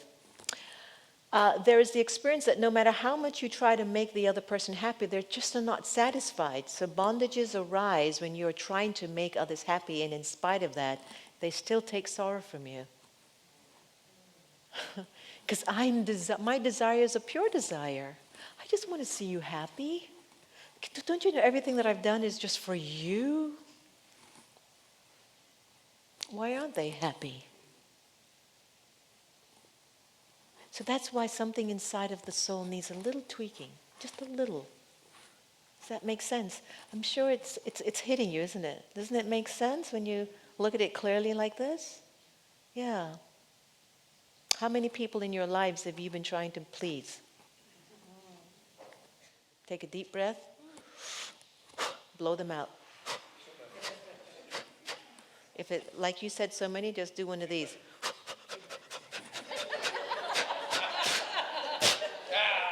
There is the experience that no matter how much you try to make the other person happy, they're just not satisfied. So bondages arise when you're trying to make others happy, and in spite of that, they still take sorrow from you. Because my desire is a pure desire. I just want to see you happy. Don't you know everything that I've done is just for you? Why aren't they happy? So that's why something inside of the soul needs a little tweaking, just a little. Does that make sense? I'm sure it's hitting you, isn't it? Doesn't it make sense when you look at it clearly like this? Yeah. How many people in your lives have you been trying to please? Take a deep breath, blow them out. If it, like you said so many, just do one of these.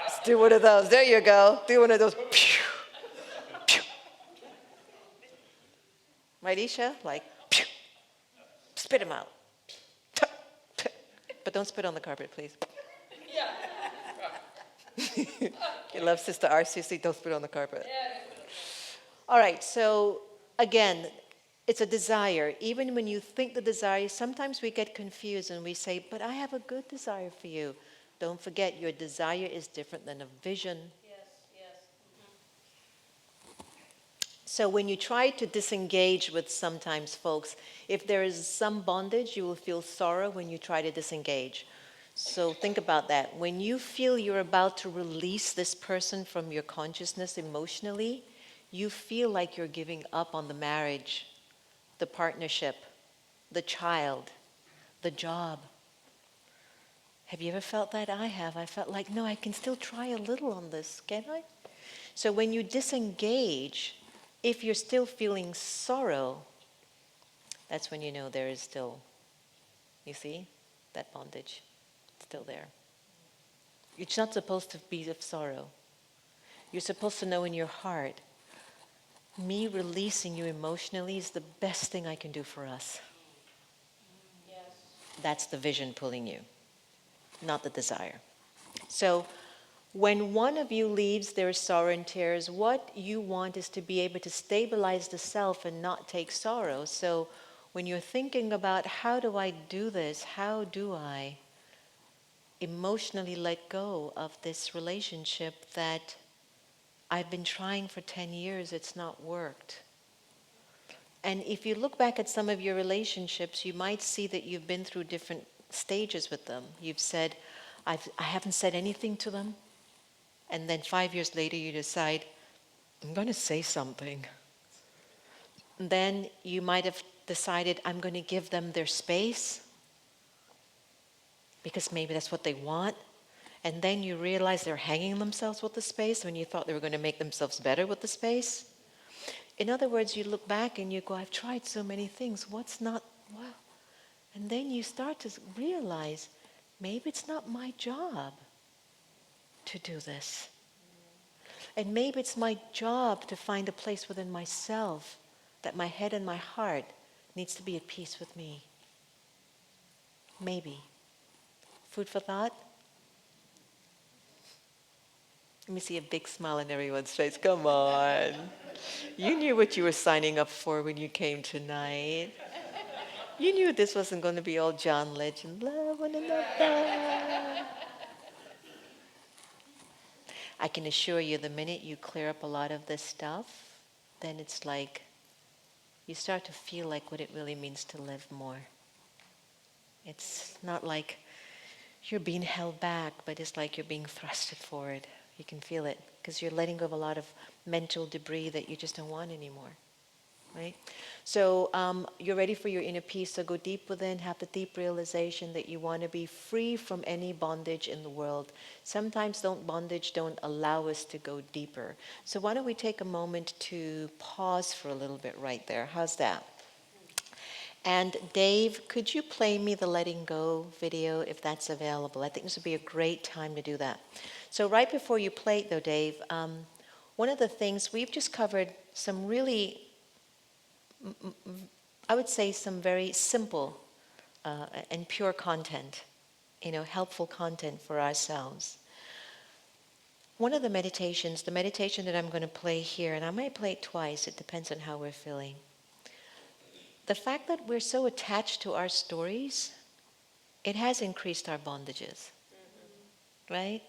Just do one of those. There you go. Do one of those. Right, Isha? Like, spit them out. But don't spit on the carpet, please. You love Sister RCC, don't spit on the carpet. All right, so again, it's a desire. Even when you think the desire, sometimes we get confused and we say, but I have a good desire for you. Don't forget, your desire is different than a vision. Yes, yes. So when you try to disengage with sometimes folks, if there is some bondage, you will feel sorrow when you try to disengage. So think about that. When you feel you're about to release this person from your consciousness emotionally, you feel like you're giving up on the marriage, the partnership, the child, the job. Have you ever felt that? I have. I felt like, no, I can still try a little on this, can I? So when you disengage, if you're still feeling sorrow, that's when you know there is still, you see, that bondage still there. It's not supposed to be of sorrow. You're supposed to know in your heart, me releasing you emotionally is the best thing I can do for us. Yes. That's the vision pulling you, not the desire. So when one of you leaves, there is sorrow and tears. What you want is to be able to stabilize the self and not take sorrow. So when you're thinking about how do I do this, how do I emotionally let go of this relationship that I've been trying for 10 years, it's not worked. And if you look back at some of your relationships, you might see that you've been through different stages with them. You've said, I haven't said anything to them. And then 5 years later, you decide, I'm going to say something. And then you might have decided, I'm going to give them their space because maybe that's what they want. And then you realize they're hanging themselves with the space when you thought they were going to make themselves better with the space. In other words, you look back and you go, I've tried so many things. What's not, well? And then you start to realize, maybe it's not my job to do this. And maybe it's my job to find a place within myself that my head and my heart needs to be at peace with me. Maybe. Food for thought? Let me see a big smile on everyone's face. Come on. You knew what you were signing up for when you came tonight. You knew this wasn't going to be all John Legend. Love one another. I can assure you, the minute you clear up a lot of this stuff, then it's like you start to feel like what it really means to live more. It's not like you're being held back, but it's like you're being thrusted forward. You can feel it because you're letting go of a lot of mental debris that you just don't want anymore, right? So you're ready for your inner peace, so go deep within, have the deep realization that you want to be free from any bondage in the world. Sometimes bondage don't allow us to go deeper. So why don't we take a moment to pause for a little bit right there? How's that? And Dave, could you play me the Letting Go video if that's available? I think this would be a great time to do that. So right before you play it though, Dave, one of the things we've just covered some really, I would say some very simple and pure content, helpful content for ourselves. One of the meditations, the meditation that I'm going to play here, and I might play it twice, it depends on how we're feeling. The fact that we're so attached to our stories, it has increased our bondages, right?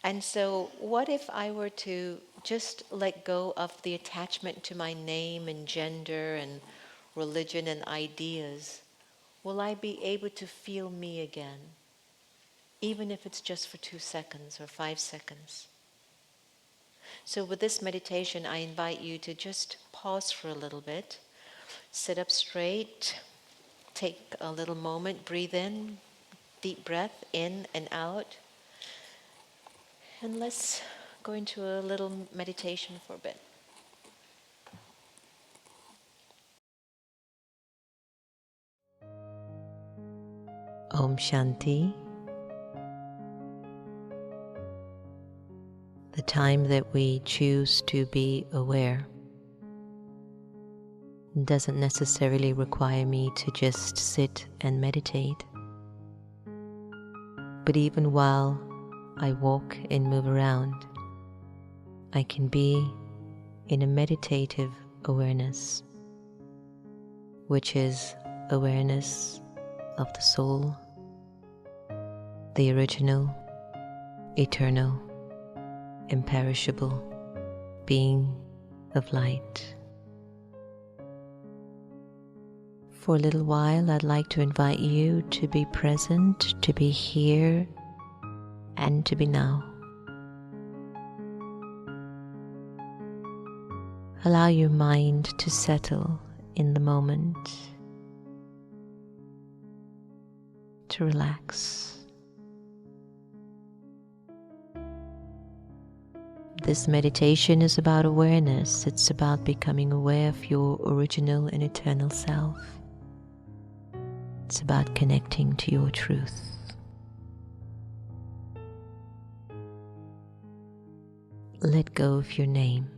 And so what if I were to just let go of the attachment to my name and gender and religion and ideas? Will I be able to feel me again, even if it's just for 2 seconds or 5 seconds? So with this meditation, I invite you to just pause for a little bit, sit up straight, take a little moment, breathe in, deep breath in and out. And let's go into a little meditation for a bit. Om Shanti. The time that we choose to be aware doesn't necessarily require me to just sit and meditate. But even while I walk and move around, I can be in a meditative awareness, which is awareness of the soul, the original, eternal, imperishable being of light. For a little while, I'd like to invite you to be present, to be here, and to be now. Allow your mind to settle in the moment, to relax. This meditation is about awareness. It's about becoming aware of your original and eternal self. It's about connecting to your truth. Let go of your name.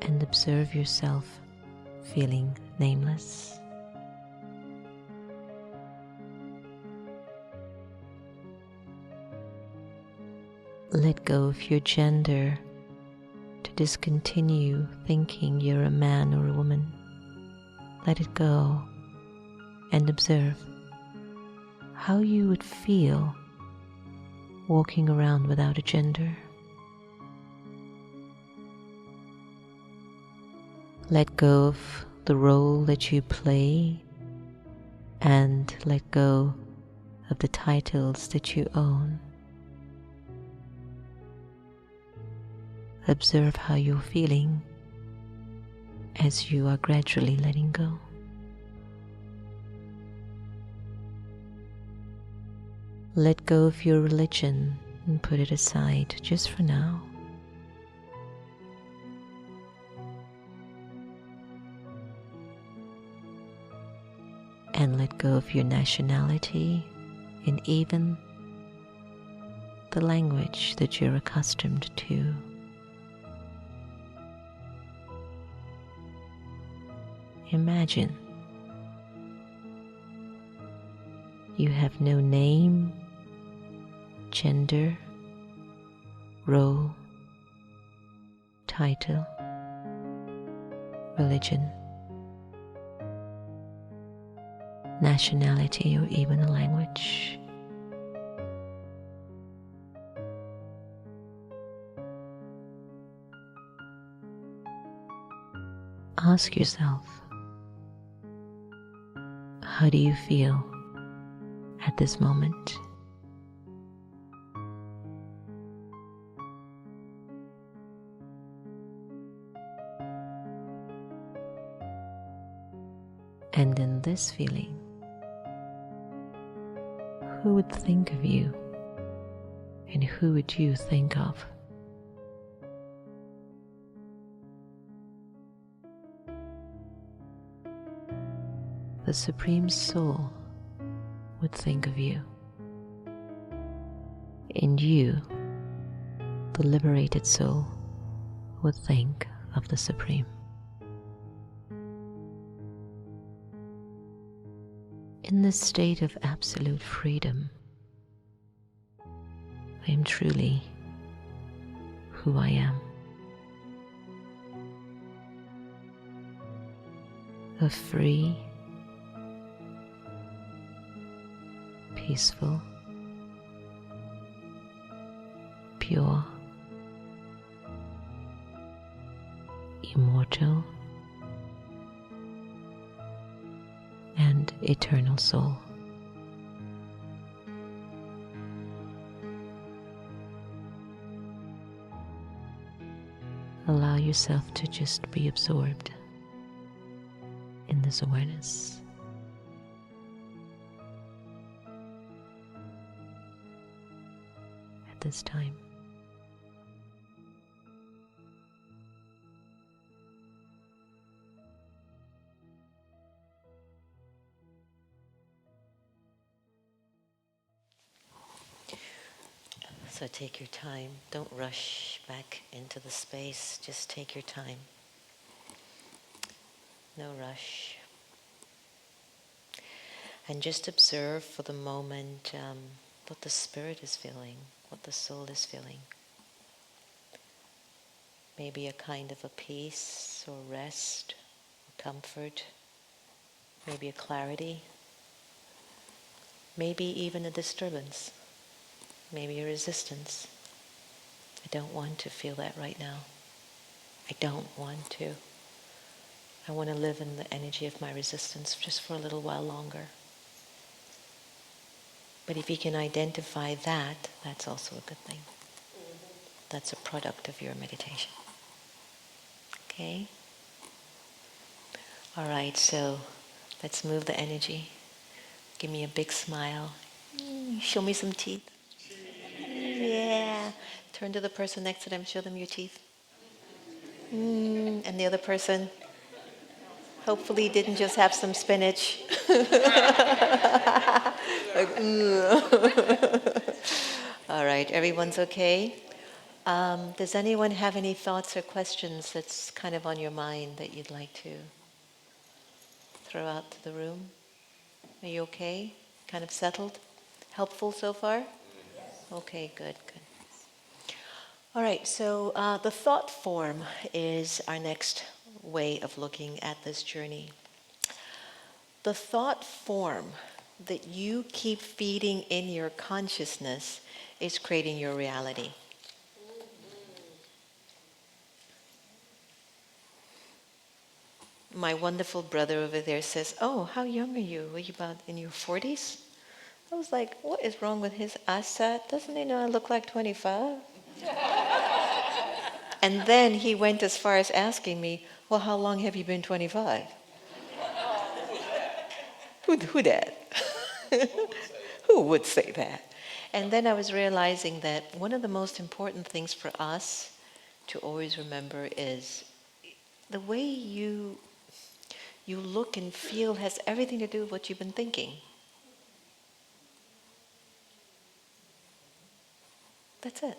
And observe yourself feeling nameless. Let go of your gender to discontinue thinking you're a man or a woman. Let it go and observe how you would feel walking around without a gender. Let go of the role that you play and let go of the titles that you own. Observe how you're feeling as you are gradually letting go. Let go of your religion and put it aside just for now. And let go of your nationality and even the language that you're accustomed to. Imagine you have no name, gender, role, title, religion, nationality, or even a language. Ask yourself, how do you feel at the this moment. And in this feeling, who would think of you, and who would you think of? The Supreme Soul would think of you, and you, the liberated soul, would think of the Supreme. In this state of absolute freedom, I am truly who I am. A free, peaceful, pure, immortal, and eternal soul. Allow yourself to just be absorbed in this awareness. At this time. So take your time. Don't rush back into the space. Just take your time. No rush. And just observe for the moment what the spirit is feeling, what the soul is feeling. Maybe a kind of a peace or rest, or comfort, maybe a clarity, maybe even a disturbance. Maybe a resistance. I don't want to feel that right now. I don't want to. I want to live in the energy of my resistance just for a little while longer. But if you can identify that, that's also a good thing. That's a product of your meditation. Okay? All right, so let's move the energy. Give me a big smile. Show me some teeth. Yeah. Turn to the person next to them, show them your teeth. And the other person hopefully didn't just have some spinach. Like, all right, everyone's okay? Does anyone have any thoughts or questions that's kind of on your mind that you'd like to throw out to the room? Are you okay? Kind of settled? Helpful so far? Yes. Okay, good. All right, so the thought form is our next way of looking at this journey. The thought form that you keep feeding in your consciousness is creating your reality. My wonderful brother over there says, "Oh, how young are you? Were you about in your 40s?" I was like, what is wrong with his eyesight? Doesn't he know I look like 25? And then he went as far as asking me, well, how long have you been 25? Who that? Who would say that? And then I was realizing that one of the most important things for us to always remember is the way you look and feel has everything to do with what you've been thinking. That's it.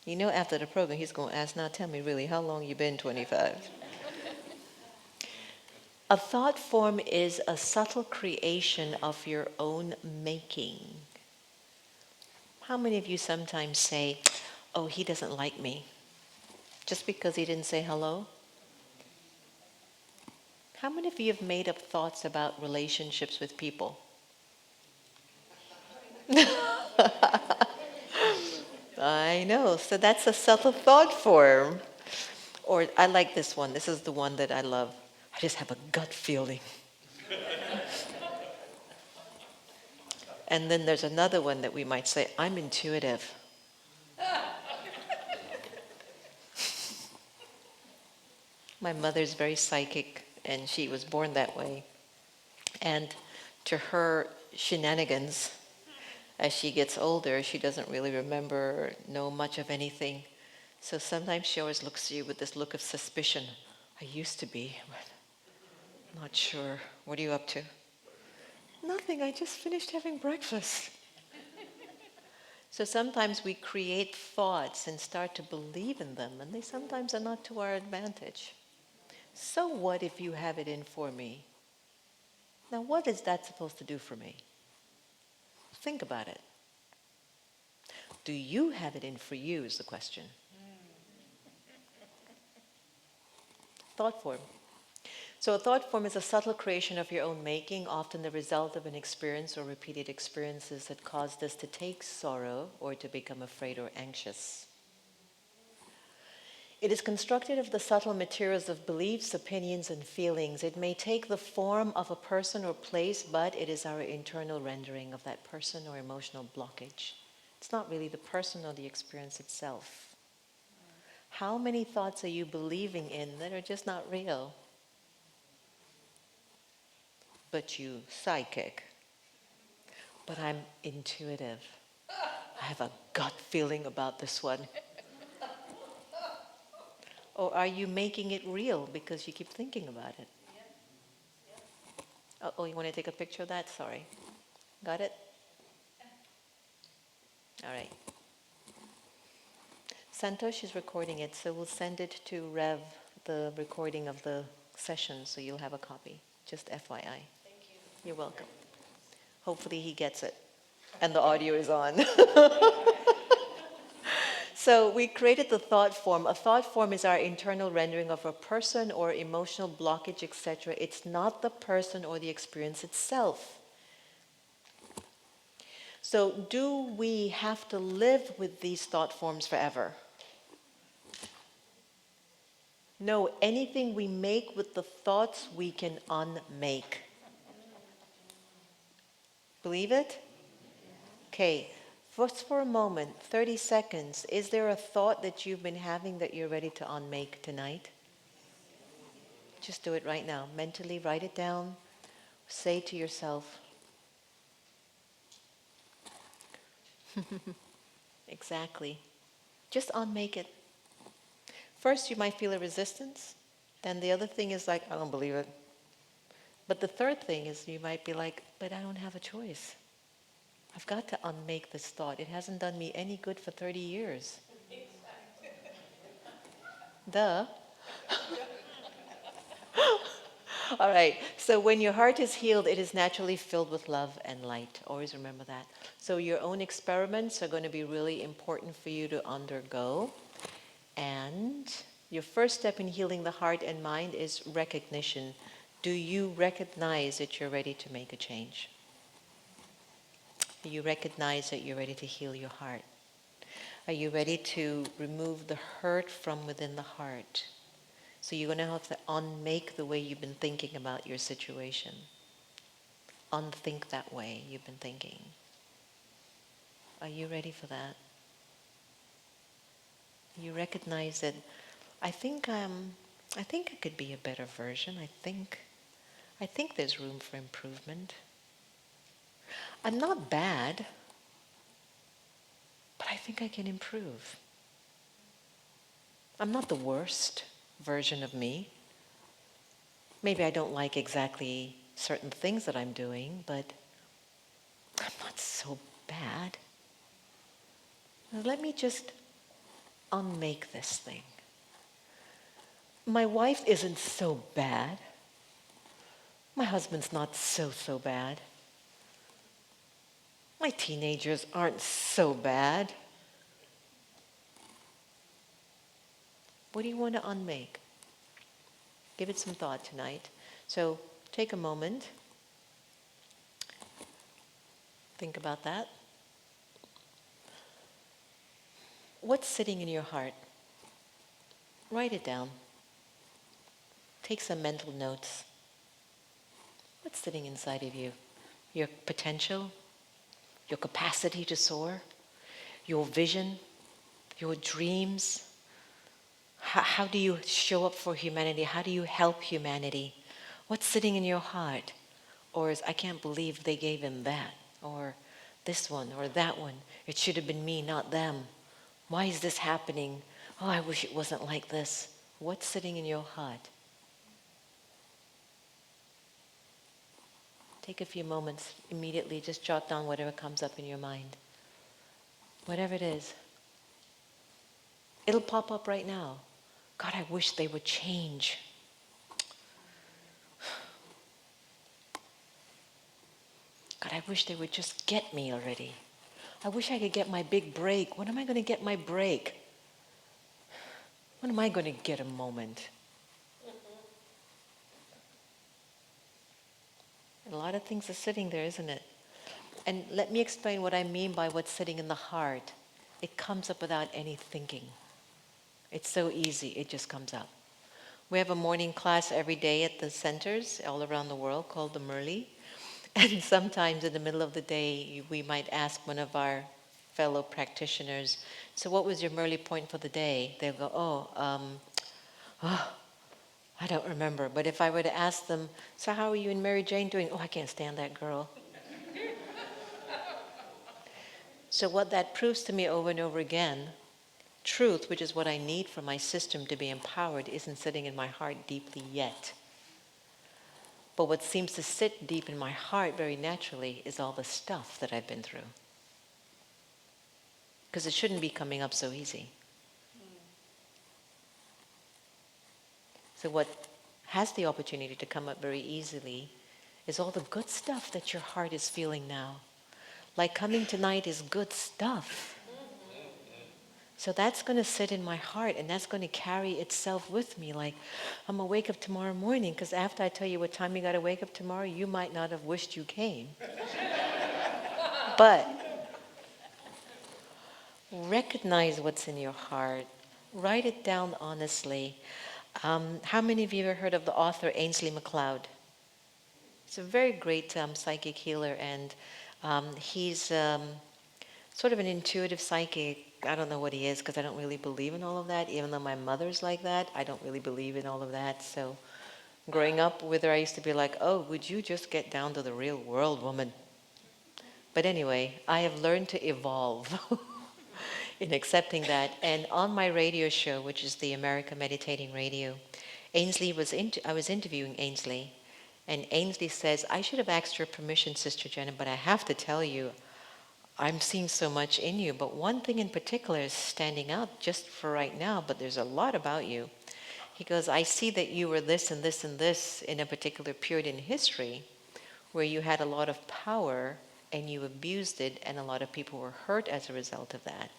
You know, after the program, he's going to ask, now tell me really, how long you been 25? A thought form is a subtle creation of your own making. How many of you sometimes say, oh, he doesn't like me, just because he didn't say hello? How many of you have made up thoughts about relationships with people? I know, so that's a subtle thought form. Or I like this one. This is the one that I love. I just have a gut feeling. And then there's another one that we might say, I'm intuitive. My mother's very psychic, and she was born that way. And to her shenanigans, as she gets older, she doesn't really remember or know much of anything. So sometimes she always looks at you with this look of suspicion. I used to be, but not sure. What are you up to? Nothing, I just finished having breakfast. So sometimes we create thoughts and start to believe in them, and they sometimes are not to our advantage. So what if you have it in for me? Now what is that supposed to do for me? Think about it. Do you have it in for you is the question. Thought form. So a thought form is a subtle creation of your own making, often the result of an experience or repeated experiences that caused us to take sorrow or to become afraid or anxious. It is constructed of the subtle materials of beliefs, opinions, and feelings. It may take the form of a person or place, but it is our internal rendering of that person or emotional blockage. It's not really the person or the experience itself. How many thoughts are you believing in that are just not real? But you psychic. But I'm intuitive. I have a gut feeling about this one. Or are you making it real because you keep thinking about it? Oh, you want to take a picture of that? Sorry. Got it? All right. Santosh is recording it, so we'll send it to Rev, the recording of the session, so you'll have a copy. Just FYI. Thank you. You're welcome. Hopefully he gets it. And the audio is on. So we created the thought form. A thought form is our internal rendering of a person or emotional blockage, etc. It's not the person or the experience itself. So do we have to live with these thought forms forever? No, anything we make with the thoughts we can unmake. Believe it? Okay. Just for a moment, 30 seconds, is there a thought that you've been having that you're ready to unmake tonight? Just do it right now. Mentally write it down. Say to yourself, exactly. Just unmake it. First, you might feel a resistance. Then the other thing is like, I don't believe it. But the third thing is you might be like, but I don't have a choice. I've got to unmake this thought. It hasn't done me any good for 30 years. Duh. All right. So when your heart is healed, it is naturally filled with love and light. Always remember that. So your own experiments are going to be really important for you to undergo. And your first step in healing the heart and mind is recognition. Do you recognize that you're ready to make a change? Do you recognize that you're ready to heal your heart? Are you ready to remove the hurt from within the heart? So you're going to have to unmake the way you've been thinking about your situation. Unthink that way you've been thinking. Are you ready for that? You recognize that I think I could be a better version. I think there's room for improvement. I'm not bad, but I think I can improve. I'm not the worst version of me. Maybe I don't like exactly certain things that I'm doing, but I'm not so bad. Now let me just unmake this thing. My wife isn't so bad. My husband's not so bad. My teenagers aren't so bad. What do you want to unmake? Give it some thought tonight. So take a moment. Think about that. What's sitting in your heart? Write it down. Take some mental notes. What's sitting inside of you? Your potential? your capacity to soar, your vision, your dreams. How do you show up for humanity? How do you help humanity? What's sitting in your heart? Or is, I can't believe they gave him that, or this one, or that one. It should have been me, not them. Why is this happening? Oh, I wish it wasn't like this. What's sitting in your heart? Take a few moments, immediately just jot down whatever comes up in your mind. Whatever it is. It'll pop up right now. God, I wish they would change. God, I wish they would just get me already. I wish I could get my big break. When am I going to get my break? When am I going to get a moment? A lot of things are sitting there, isn't it? And let me explain what I mean by what's sitting in the heart. It comes up without any thinking. It's so easy, it just comes up. We have a morning class every day at the centers all around the world called the Merli. And sometimes in the middle of the day, we might ask one of our fellow practitioners, so what was your Merli point for the day? They'll go, I don't remember. But if I were to ask them, so how are you and Mary Jane doing? Oh, I can't stand that girl. So what that proves to me over and over again, truth, which is what I need for my system to be empowered, isn't sitting in my heart deeply yet. But what seems to sit deep in my heart very naturally is all the stuff that I've been through. Because it shouldn't be coming up so easy. So what has the opportunity to come up very easily is all the good stuff that your heart is feeling now. Like coming tonight is good stuff. So that's going to sit in my heart, and that's going to carry itself with me. Like, I'm going to wake up tomorrow morning, because after I tell you what time you got to wake up tomorrow, you might not have wished you came. But recognize what's in your heart. Write it down honestly. How many of you have heard of the author Ainsley MacLeod? He's a very great psychic healer, and he's sort of an intuitive psychic. I don't know what he is, because I don't really believe in all of that. Even though my mother's like that, I don't really believe in all of that. So growing up with her, I used to be like, oh, would you just get down to the real world, woman? But anyway, I have learned to evolve in accepting that. And on my radio show, which is the America Meditating Radio, I was interviewing Ainsley, and Ainsley says, I should have asked your permission, Sister Jenna, but I have to tell you, I'm seeing so much in you, but one thing in particular is standing out just for right now, but there's a lot about you. He goes, I see that you were this and this and this in a particular period in history where you had a lot of power and you abused it, and a lot of people were hurt as a result of that.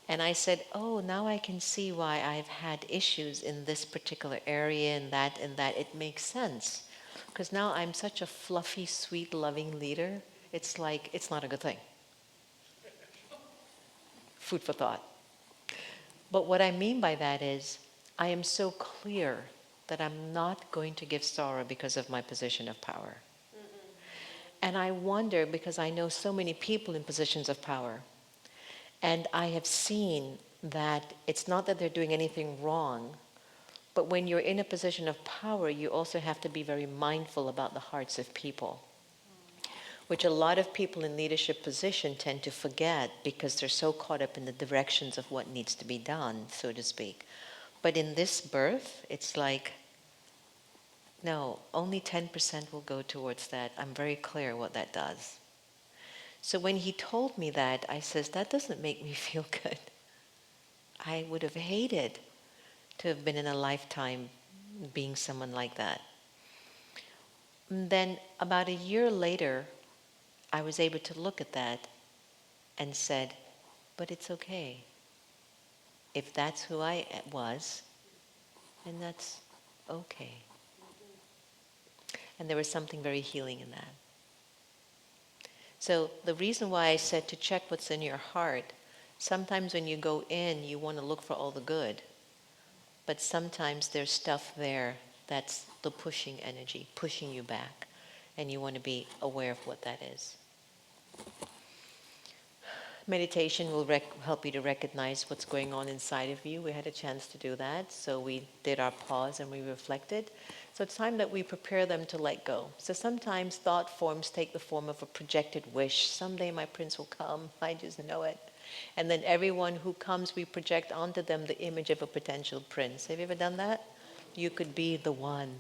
And I said, oh, now I can see why I've had issues in this particular area and that and that. It makes sense. Because now I'm such a fluffy, sweet, loving leader. It's like, it's not a good thing. Food for thought. But what I mean by that is, I am so clear that I'm not going to give sorrow because of my position of power. And I wonder, because I know so many people in positions of power, and I have seen that it's not that they're doing anything wrong, but when you're in a position of power, you also have to be very mindful about the hearts of people, which a lot of people in leadership position tend to forget because they're so caught up in the directions of what needs to be done, so to speak. But in this birth, it's like, no, only 10% will go towards that. I'm very clear what that does. So when he told me that, I says, that doesn't make me feel good. I would have hated to have been in a lifetime being someone like that. And then about a year later, I was able to look at that and said, but it's okay. If that's who I was, then that's okay. And there was something very healing in that. So the reason why I said to check what's in your heart, sometimes when you go in, you want to look for all the good. But sometimes there's stuff there that's the pushing energy, pushing you back. And you want to be aware of what that is. Meditation will help you to recognize what's going on inside of you. We had a chance to do that, so we did our pause and we reflected. So it's time that we prepare them to let go. So sometimes thought forms take the form of a projected wish. Someday my prince will come, I just know it. And then everyone who comes, we project onto them the image of a potential prince. Have you ever done that? You could be the one.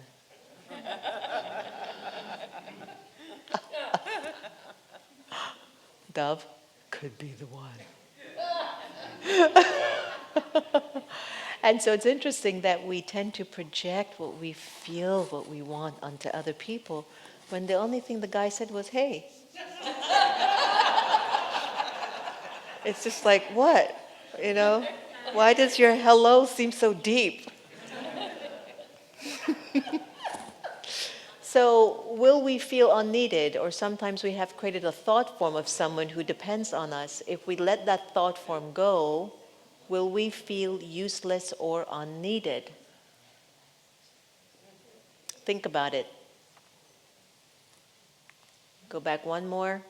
Dove could be the one. And so it's interesting that we tend to project what we feel, what we want onto other people, when the only thing the guy said was, hey. It's just like, what? You know? Why does your hello seem so deep? So, will we feel unneeded, or sometimes we have created a thought form of someone who depends on us? If we let that thought form go, will we feel useless or unneeded? Think about it. Go back one more.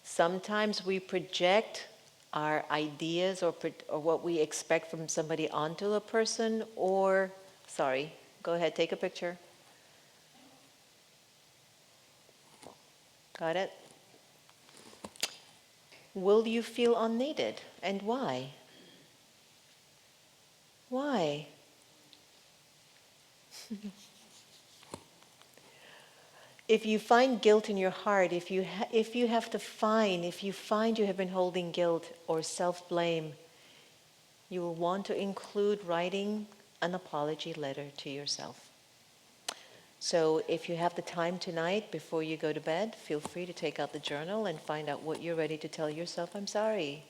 Sometimes we project our ideas or what we expect from somebody onto a person, or, sorry, go ahead, take a picture. Got it? Will you feel unneeded? And why? Why? If you find guilt in your heart, if you find you have been holding guilt or self-blame, you will want to include writing an apology letter to yourself. So if you have the time tonight before you go to bed, feel free to take out the journal and find out what you're ready to tell yourself. I'm sorry.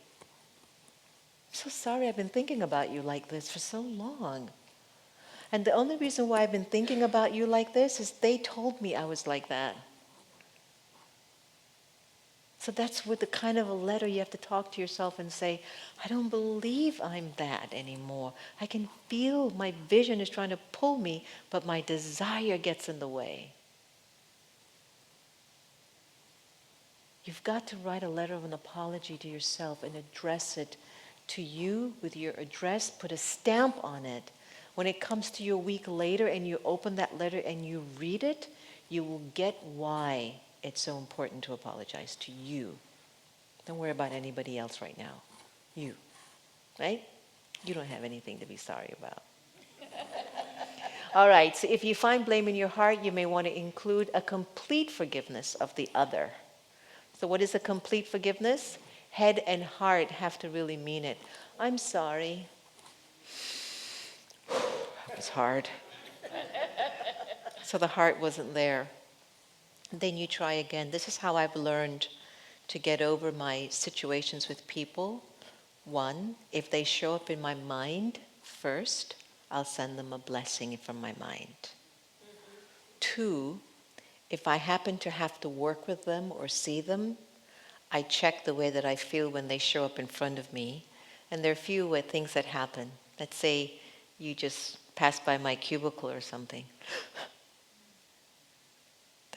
I'm so sorry I've been thinking about you like this for so long. And the only reason why I've been thinking about you like this is they told me I was like that. So that's with the kind of a letter you have to talk to yourself and say, I don't believe I'm that anymore. I can feel my vision is trying to pull me, but my desire gets in the way. You've got to write a letter of an apology to yourself and address it to you with your address, put a stamp on it. When it comes to you a week later and you open that letter and you read it, you will get why it's so important to apologize to you. Don't worry about anybody else right now. You, right? You don't have anything to be sorry about. All right, so if you find blame in your heart, you may want to include a complete forgiveness of the other. So what is a complete forgiveness? Head and heart have to really mean it. I'm sorry. That was hard. So the heart wasn't there. Then you try again. This is how I've learned to get over my situations with people. One, if they show up in my mind first, I'll send them a blessing from my mind. Two, if I happen to have to work with them or see them, I check the way that I feel when they show up in front of me. And there are a few things that happen. Let's say you just pass by my cubicle or something.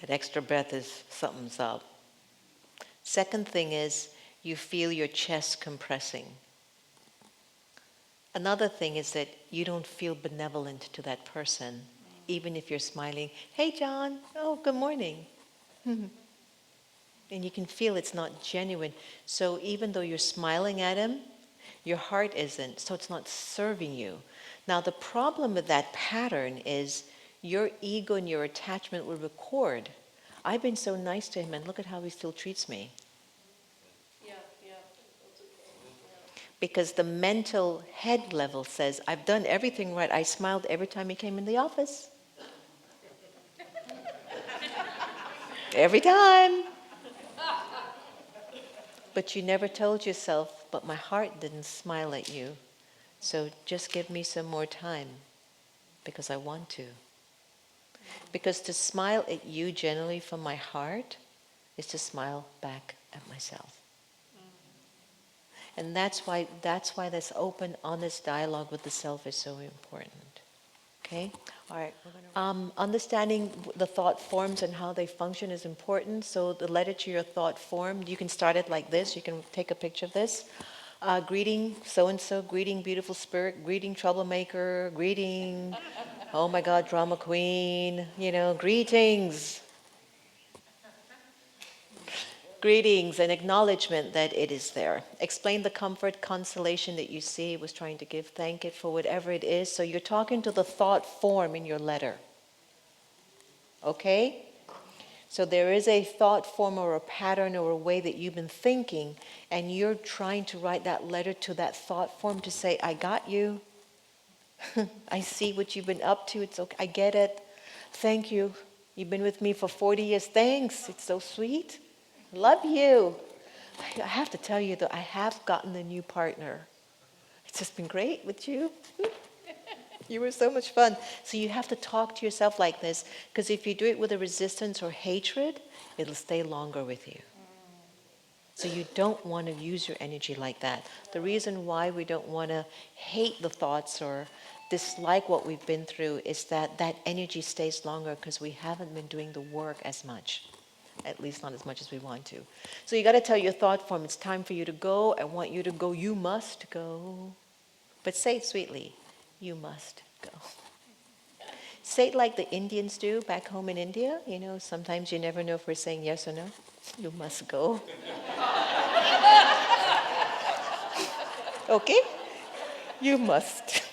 That extra breath is something's up. Second thing is you feel your chest compressing. Another thing is that you don't feel benevolent to that person, even if you're smiling. Hey, John. Oh, good morning. And you can feel it's not genuine. So even though you're smiling at him, your heart isn't, so it's not serving you. Now the problem with that pattern is your ego and your attachment will record. I've been so nice to him and look at how he still treats me. Because the mental head level says, I've done everything right. I smiled every time he came in the office. Every time. But you never told yourself, but my heart didn't smile at you. So just give me some more time, because I want to. Because to smile at you generally from my heart is to smile back at myself. And that's why this open, honest dialogue with the self is so important. Okay? All right, we're gonna. Understanding the thought forms and how they function is important. So the letter to your thought form, you can start it like this. You can take a picture of this. Greeting so-and-so, greeting beautiful spirit, greeting troublemaker, greeting, oh my God, drama queen, greetings. Greetings and acknowledgement that it is there. Explain the comfort, consolation that you see, was trying to give. Thank it for whatever it is. So you're talking to the thought form in your letter. Okay? So there is a thought form or a pattern or a way that you've been thinking, and you're trying to write that letter to that thought form to say, I got you. I see what you've been up to. It's okay. I get it. Thank you. You've been with me for 40 years. Thanks. It's so sweet. Love you. I have to tell you, though, I have gotten a new partner. It's just been great with you. You were so much fun. So you have to talk to yourself like this, because if you do it with a resistance or hatred, it'll stay longer with you. So you don't want to use your energy like that. The reason why we don't want to hate the thoughts or dislike what we've been through is that that energy stays longer because we haven't been doing the work as much. At least not as much as we want to. So you got to tell your thought form, it's time for you to go. I want you to go. You must go. But say it sweetly. You must go. Say it like the Indians do back home in India. Sometimes you never know if we're saying yes or no. You must go. Okay? You must.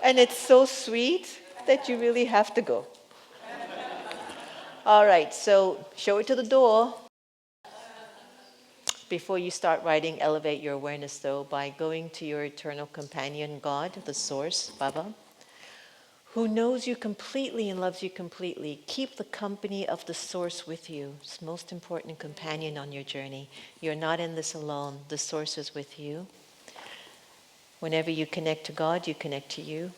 And it's so sweet that you really have to go. All right, so show it to the door. Before you start writing, elevate your awareness, though, by going to your eternal companion, God, the source, Baba, who knows you completely and loves you completely. Keep the company of the source with you. It's the most important companion on your journey. You're not in this alone. The source is with you. Whenever you connect to God, you connect to you.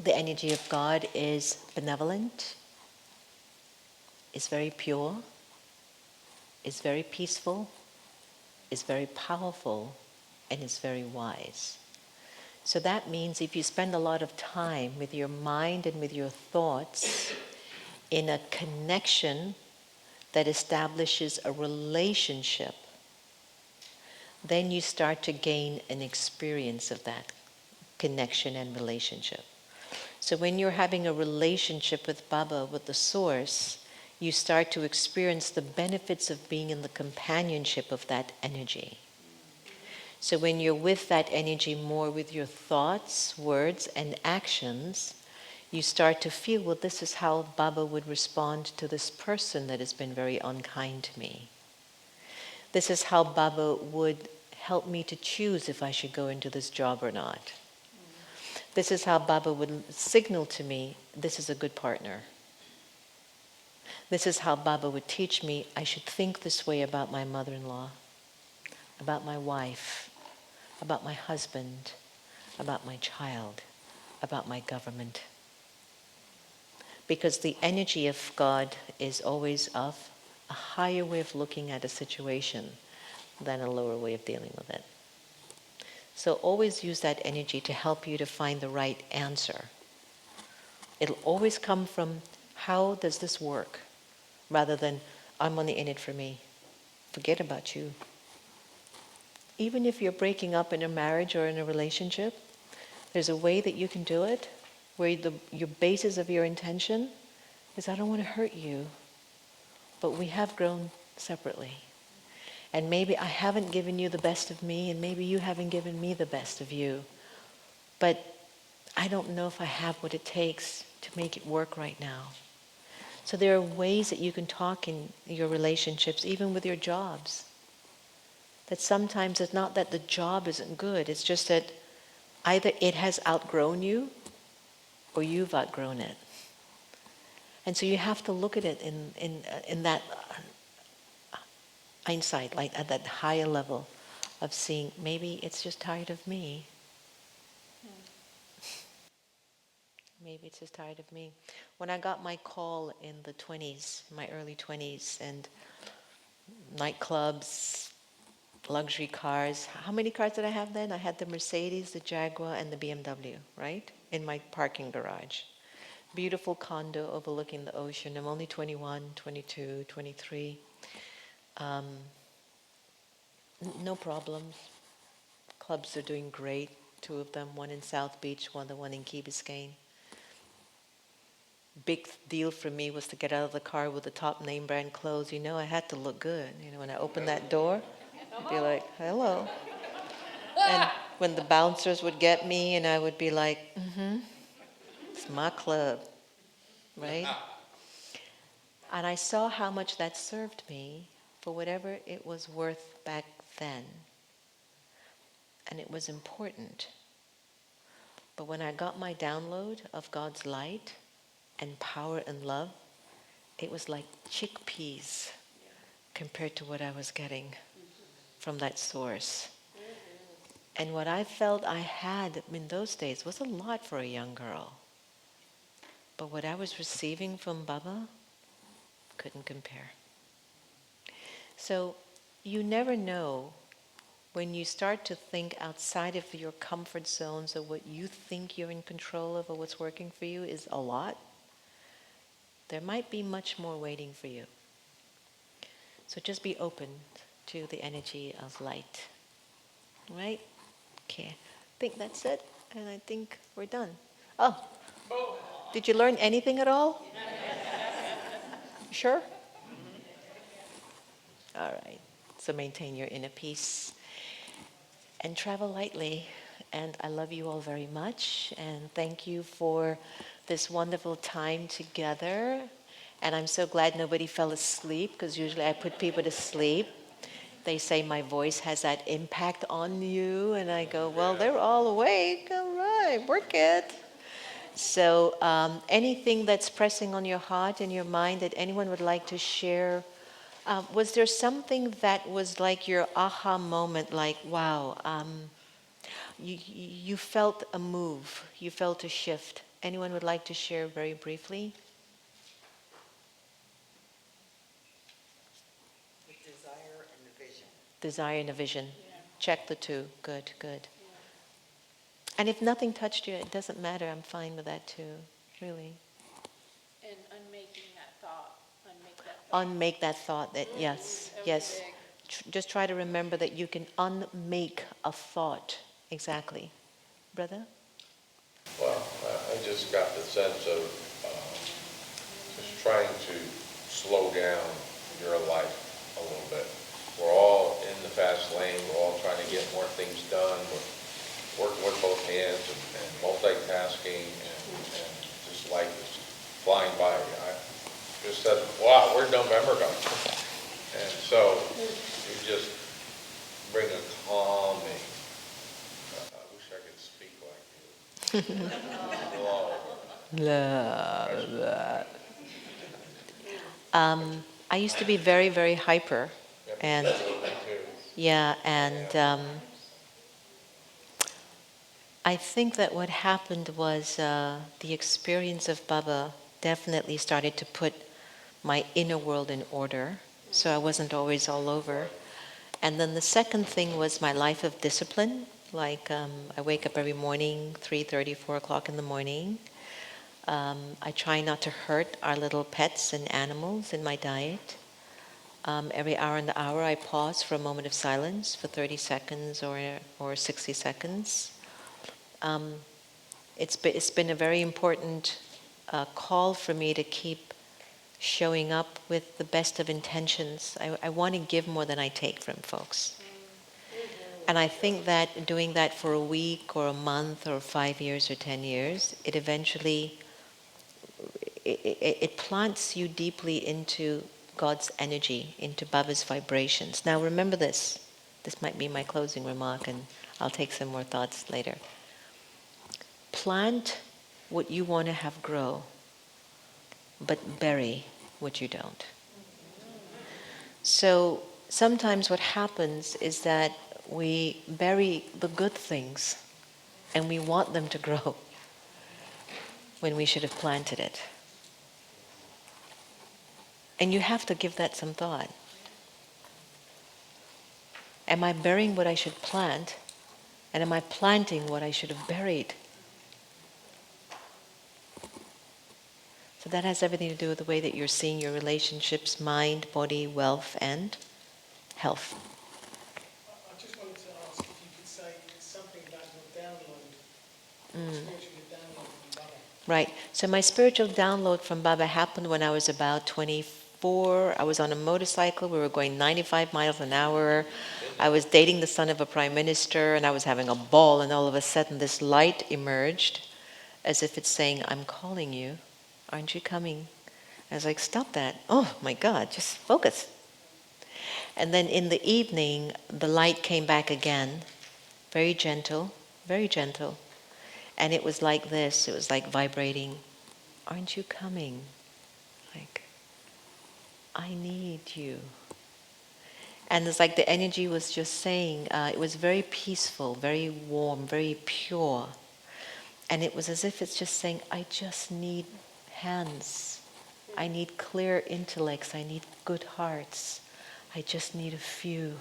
The energy of God is benevolent, is very pure, is very peaceful, is very powerful, and is very wise. So that means if you spend a lot of time with your mind and with your thoughts in a connection that establishes a relationship, then you start to gain an experience of that connection and relationship. So when you're having a relationship with Baba, with the source, you start to experience the benefits of being in the companionship of that energy. So when you're with that energy more with your thoughts, words, and actions, you start to feel, well, this is how Baba would respond to this person that has been very unkind to me. This is how Baba would help me to choose if I should go into this job or not. This is how Baba would signal to me, this is a good partner. This is how Baba would teach me I should think this way about my mother-in-law, about my wife, about my husband, about my child, about my government. Because the energy of God is always of a higher way of looking at a situation than a lower way of dealing with it. So always use that energy to help you to find the right answer. It'll always come from, how does this work? Rather than, I'm only in it for me. Forget about you. Even if you're breaking up in a marriage or in a relationship, there's a way that you can do it where your basis of your intention is, I don't want to hurt you, but we have grown separately. And maybe I haven't given you the best of me, and maybe you haven't given me the best of you. But I don't know if I have what it takes to make it work right now. So there are ways that you can talk in your relationships, even with your jobs. That sometimes it's not that the job isn't good, it's just that either it has outgrown you or you've outgrown it. And so you have to look at it in that insight, like at that higher level of seeing, maybe it's just tired of me. Maybe it's just tired of me. When I got my call in the 20s, my early 20s, and nightclubs, luxury cars. How many cars did I have then? I had the Mercedes, the Jaguar, and the BMW, right? In my parking garage. Beautiful condo overlooking the ocean. I'm only 21, 22, 23. Um, no problems. Clubs are doing great. Two of them, one in South Beach, the one in Key Biscayne. Big deal for me was to get out of the car with the top name brand clothes. You know, I had to look good. You know, when I opened that door, I'd be like, hello. And when the bouncers would get me, and I would be like, it's my club, right? And I saw how much that served me for whatever it was worth back then. And it was important. But when I got my download of God's light and power and love, it was like chickpeas compared to what I was getting from that source. And what I felt I had in those days was a lot for a young girl. But what I was receiving from Baba couldn't compare. So you never know when you start to think outside of your comfort zones, or what you think you're in control of, or what's working for you is a lot. There might be much more waiting for you. So just be open to the energy of light. Right? Okay. I think that's it. And I think we're done. Oh, did you learn anything at all? Sure? All right. So maintain your inner peace and travel lightly. And I love you all very much. And thank you for this wonderful time together. And I'm so glad nobody fell asleep, because usually I put people to sleep. They say my voice has that impact on you. And I go, well, they're all awake. All right, work it. So anything that's pressing on your heart and your mind that anyone would like to share? Was there something that was like your aha moment, like, wow, you felt a move, you felt a shift? Anyone would like to share very briefly? The desire and the vision. Desire and a vision. Yeah. Check the two. Good, good. And if nothing touched you, it doesn't matter. I'm fine with that too, really. And unmaking that thought. Unmake that thought. Unmake that thought that, yes, yes. Just try to remember that you can unmake a thought. Exactly. Brother? Well, I just got the sense of just trying to slow down your life a little bit. We're all in the fast lane. We're all trying to get more things done. We're working with both hands and multitasking, and just life is flying by. I just said, wow, where'd November go? And so you just bring a calming. I wish I could speak like you. Love that. I used to be very, very hyper. And yeah, and I think that what happened was the experience of Baba definitely started to put my inner world in order, so I wasn't always all over. And then the second thing was my life of discipline. Like I wake up every morning, 3:30, 4 o'clock in the morning. I try not to hurt our little pets and animals in my diet. Every hour and the hour I pause for a moment of silence for 30 seconds or 60 seconds. It's been a very important call for me to keep showing up with the best of intentions. I want to give more than I take from folks. And I think that doing that for a week or a month or 5 years or 10 years, it eventually, it plants you deeply into God's energy, into Baba's vibrations. Now remember this. This might be my closing remark, and I'll take some more thoughts later. Plant what you want to have grow, but bury what you don't. So sometimes what happens is that we bury the good things and we want them to grow when we should have planted it. And you have to give that some thought. Am I burying what I should plant? And am I planting what I should have buried? So that has everything to do with the way that you're seeing your relationships, mind, body, wealth, and health. I just wanted to ask if you could say something about your download, spiritual download from Baba. Right. So my spiritual download from Baba happened when I was about 24. I was on a motorcycle. We were going 95 miles an hour. I was dating the son of a prime minister, and I was having a ball, and all of a sudden this light emerged as if it's saying, I'm calling you. Aren't you coming? I was like, stop that. Oh my God, just focus. And then in the evening, the light came back again, very gentle, very gentle. And it was like this, it was like vibrating. Aren't you coming? Like, I need you. And it's like the energy was just saying, it was very peaceful, very warm, very pure. And it was as if it's just saying, I just need hands. I need clear intellects. I need good hearts. I just need a few.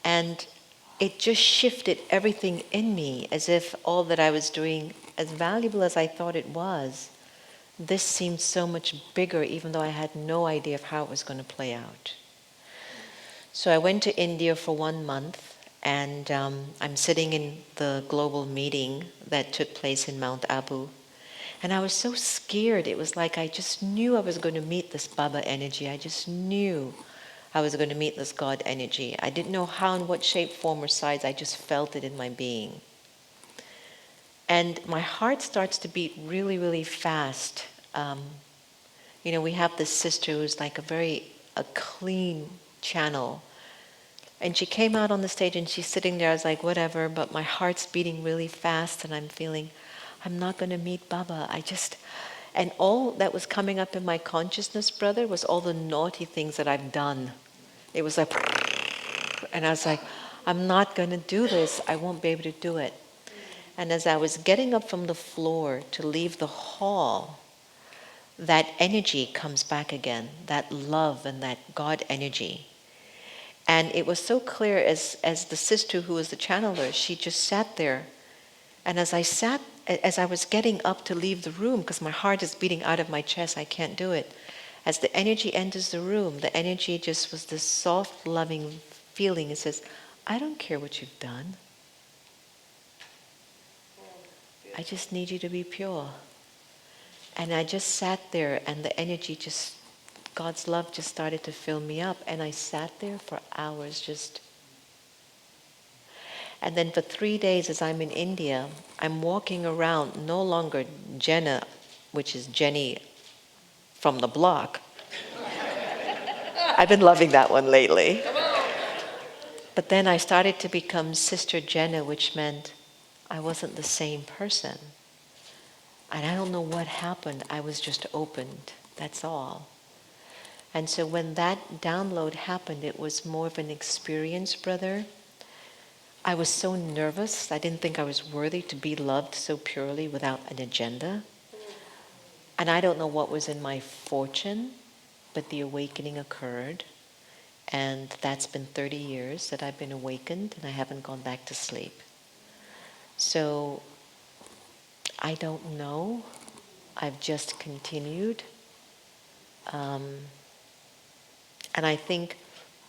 And it just shifted everything in me, as if all that I was doing, as valuable as I thought it was, this seemed so much bigger, even though I had no idea of how it was going to play out. So I went to India for 1 month, and I'm sitting in the global meeting that took place in Mount Abu. And I was so scared. It was like I just knew I was going to meet this Baba energy. I just knew I was going to meet this God energy. I didn't know how, in what shape, form, or size. I just felt it in my being. And my heart starts to beat really, really fast. We have this sister who's like a clean channel. And she came out on the stage and she's sitting there. I was like, whatever, but my heart's beating really fast and I'm feeling, I'm not going to meet Baba. And all that was coming up in my consciousness, brother, was all the naughty things that I've done. It was like, and I was like, I'm not going to do this. I won't be able to do it. And as I was getting up from the floor to leave the hall, that energy comes back again, that love and that God energy. And it was so clear as the sister who was the channeler, she just sat there. And as I was getting up to leave the room, because my heart is beating out of my chest, I can't do it. As the energy enters the room, the energy just was this soft, loving feeling. It says, I don't care what you've done. I just need you to be pure. And I just sat there and the energy just, God's love just started to fill me up. And I sat there for hours just. And then for 3 days as I'm in India, I'm walking around, no longer Jenna, which is Jenny from the block. I've been loving that one lately. But then I started to become Sister Jenna, which meant I wasn't the same person. And I don't know what happened. I was just opened. That's all. And so when that download happened, it was more of an experience, brother. I was so nervous. I didn't think I was worthy to be loved so purely without an agenda. And I don't know what was in my fortune, but the awakening occurred. And that's been 30 years that I've been awakened, and I haven't gone back to sleep. So I don't know. I've just continued. And I think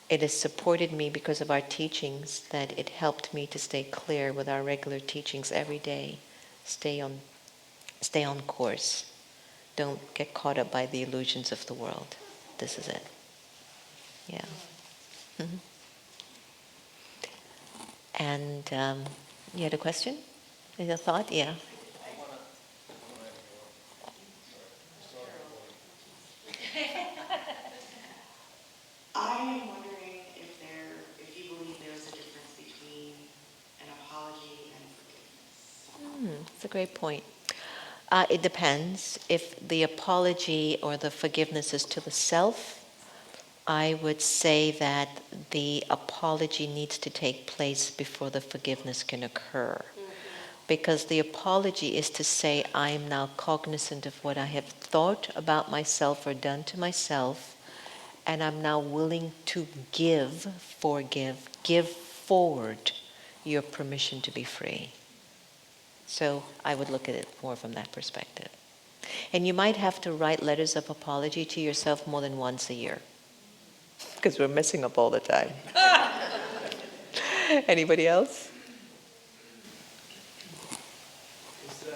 it has supported me because of our teachings, that it helped me to stay clear with our regular teachings every day. Stay on course. Don't get caught up by the illusions of the world. This is it. Yeah. Mm-hmm. And you had a question? A thought? Yeah. I am wondering if you believe there's a difference between an apology and forgiveness. That's a great point. It depends. If the apology or the forgiveness is to the self, I would say that the apology needs to take place before the forgiveness can occur. Because the apology is to say, I am now cognizant of what I have thought about myself or done to myself, and I'm now willing to give forward your permission to be free. So I would look at it more from that perspective. And you might have to write letters of apology to yourself more than once a year, because we're messing up all the time. Anybody else? It's, I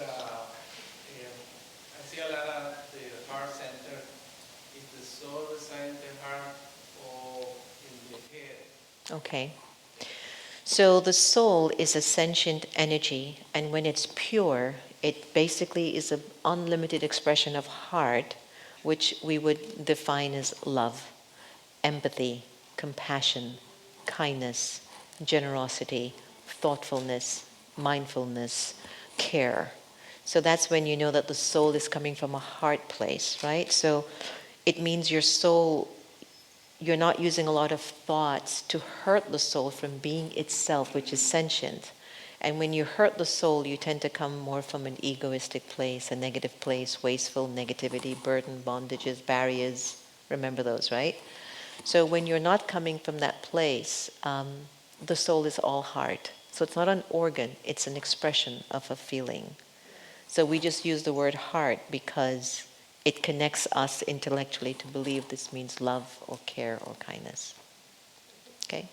see a lot of the heart center. Is the soul reside in the heart or in the head? Okay. So the soul is a sentient energy, and when it's pure, it basically is an unlimited expression of heart, which we would define as love, empathy, compassion, kindness, generosity, thoughtfulness, mindfulness, care. So that's when you know that the soul is coming from a heart place, right? So it means your soul, you're not using a lot of thoughts to hurt the soul from being itself, which is sentient. And when you hurt the soul, you tend to come more from an egoistic place, a negative place, wasteful, negativity, burden, bondages, barriers. Remember those, right? So when you're not coming from that place, the soul is all heart. So it's not an organ, it's an expression of a feeling. So we just use the word heart because it connects us intellectually to believe this means love or care or kindness. Okay?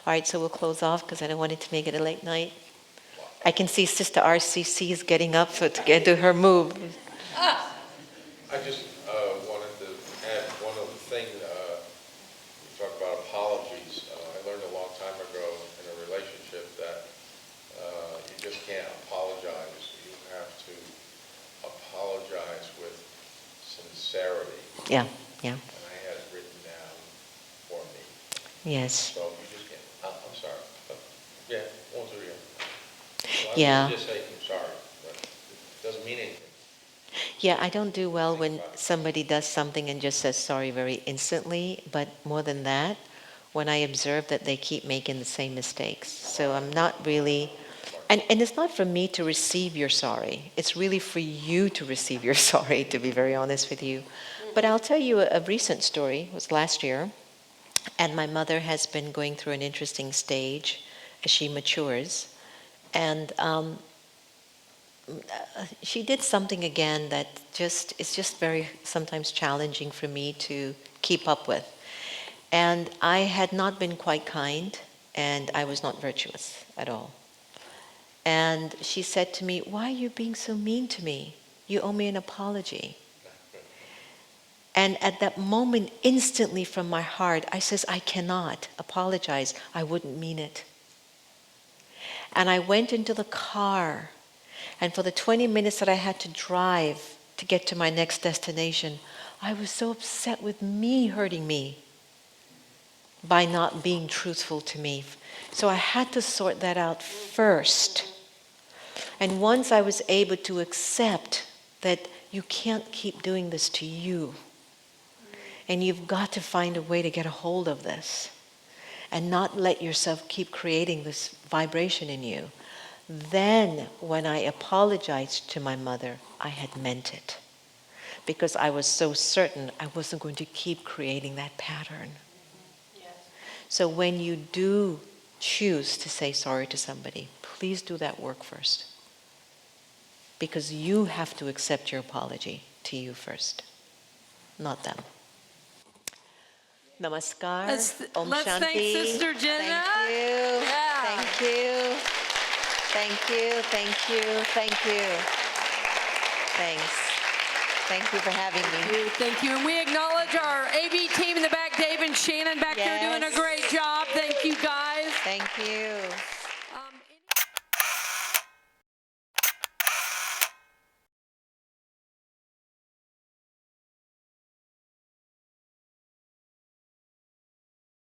All right, so we'll close off because I don't want it to make it a late night. I can see Sister RCC is getting up to get to her move. I just wanted to add one other thing. You talk about apologies. I learned a long time ago in a relationship that you just can't apologize. You have to apologize with sincerity. Yeah, yeah. And I had it written down for me. Yes. So you just can't, I'm sorry. But yeah, won't do it. Yeah. Just say I'm sorry, but it doesn't mean anything. Yeah, I don't do well when somebody does something and just says sorry very instantly, but more than that, when I observe that they keep making the same mistakes. So I'm not really, and it's not for me to receive your sorry. It's really for you to receive your sorry, to be very honest with you. But I'll tell you a recent story. It was last year, and my mother has been going through an interesting stage as she matures. And she did something again that is just very sometimes challenging for me to keep up with. And I had not been quite kind, and I was not virtuous at all. And she said to me, "Why are you being so mean to me? You owe me an apology." And at that moment, instantly from my heart, I says, "I cannot apologize. I wouldn't mean it." And I went into the car, and for the 20 minutes that I had to drive to get to my next destination, I was so upset with me hurting me by not being truthful to me. So I had to sort that out first. And once I was able to accept that you can't keep doing this to you, and you've got to find a way to get a hold of this, and not let yourself keep creating this vibration in you. Then, when I apologized to my mother, I had meant it. Because I was so certain I wasn't going to keep creating that pattern. Yes. So when you do choose to say sorry to somebody, please do that work first. Because you have to accept your apology to you first, not them. Namaskar. Om Let's Shanti. thank Sister Jenna. Thank you. Yeah. Thank you. Thank you. Thank you. Thank you. Thanks. Thank you for having me. Thank you. And we acknowledge our AV team in the back, Dave and Shannon back there doing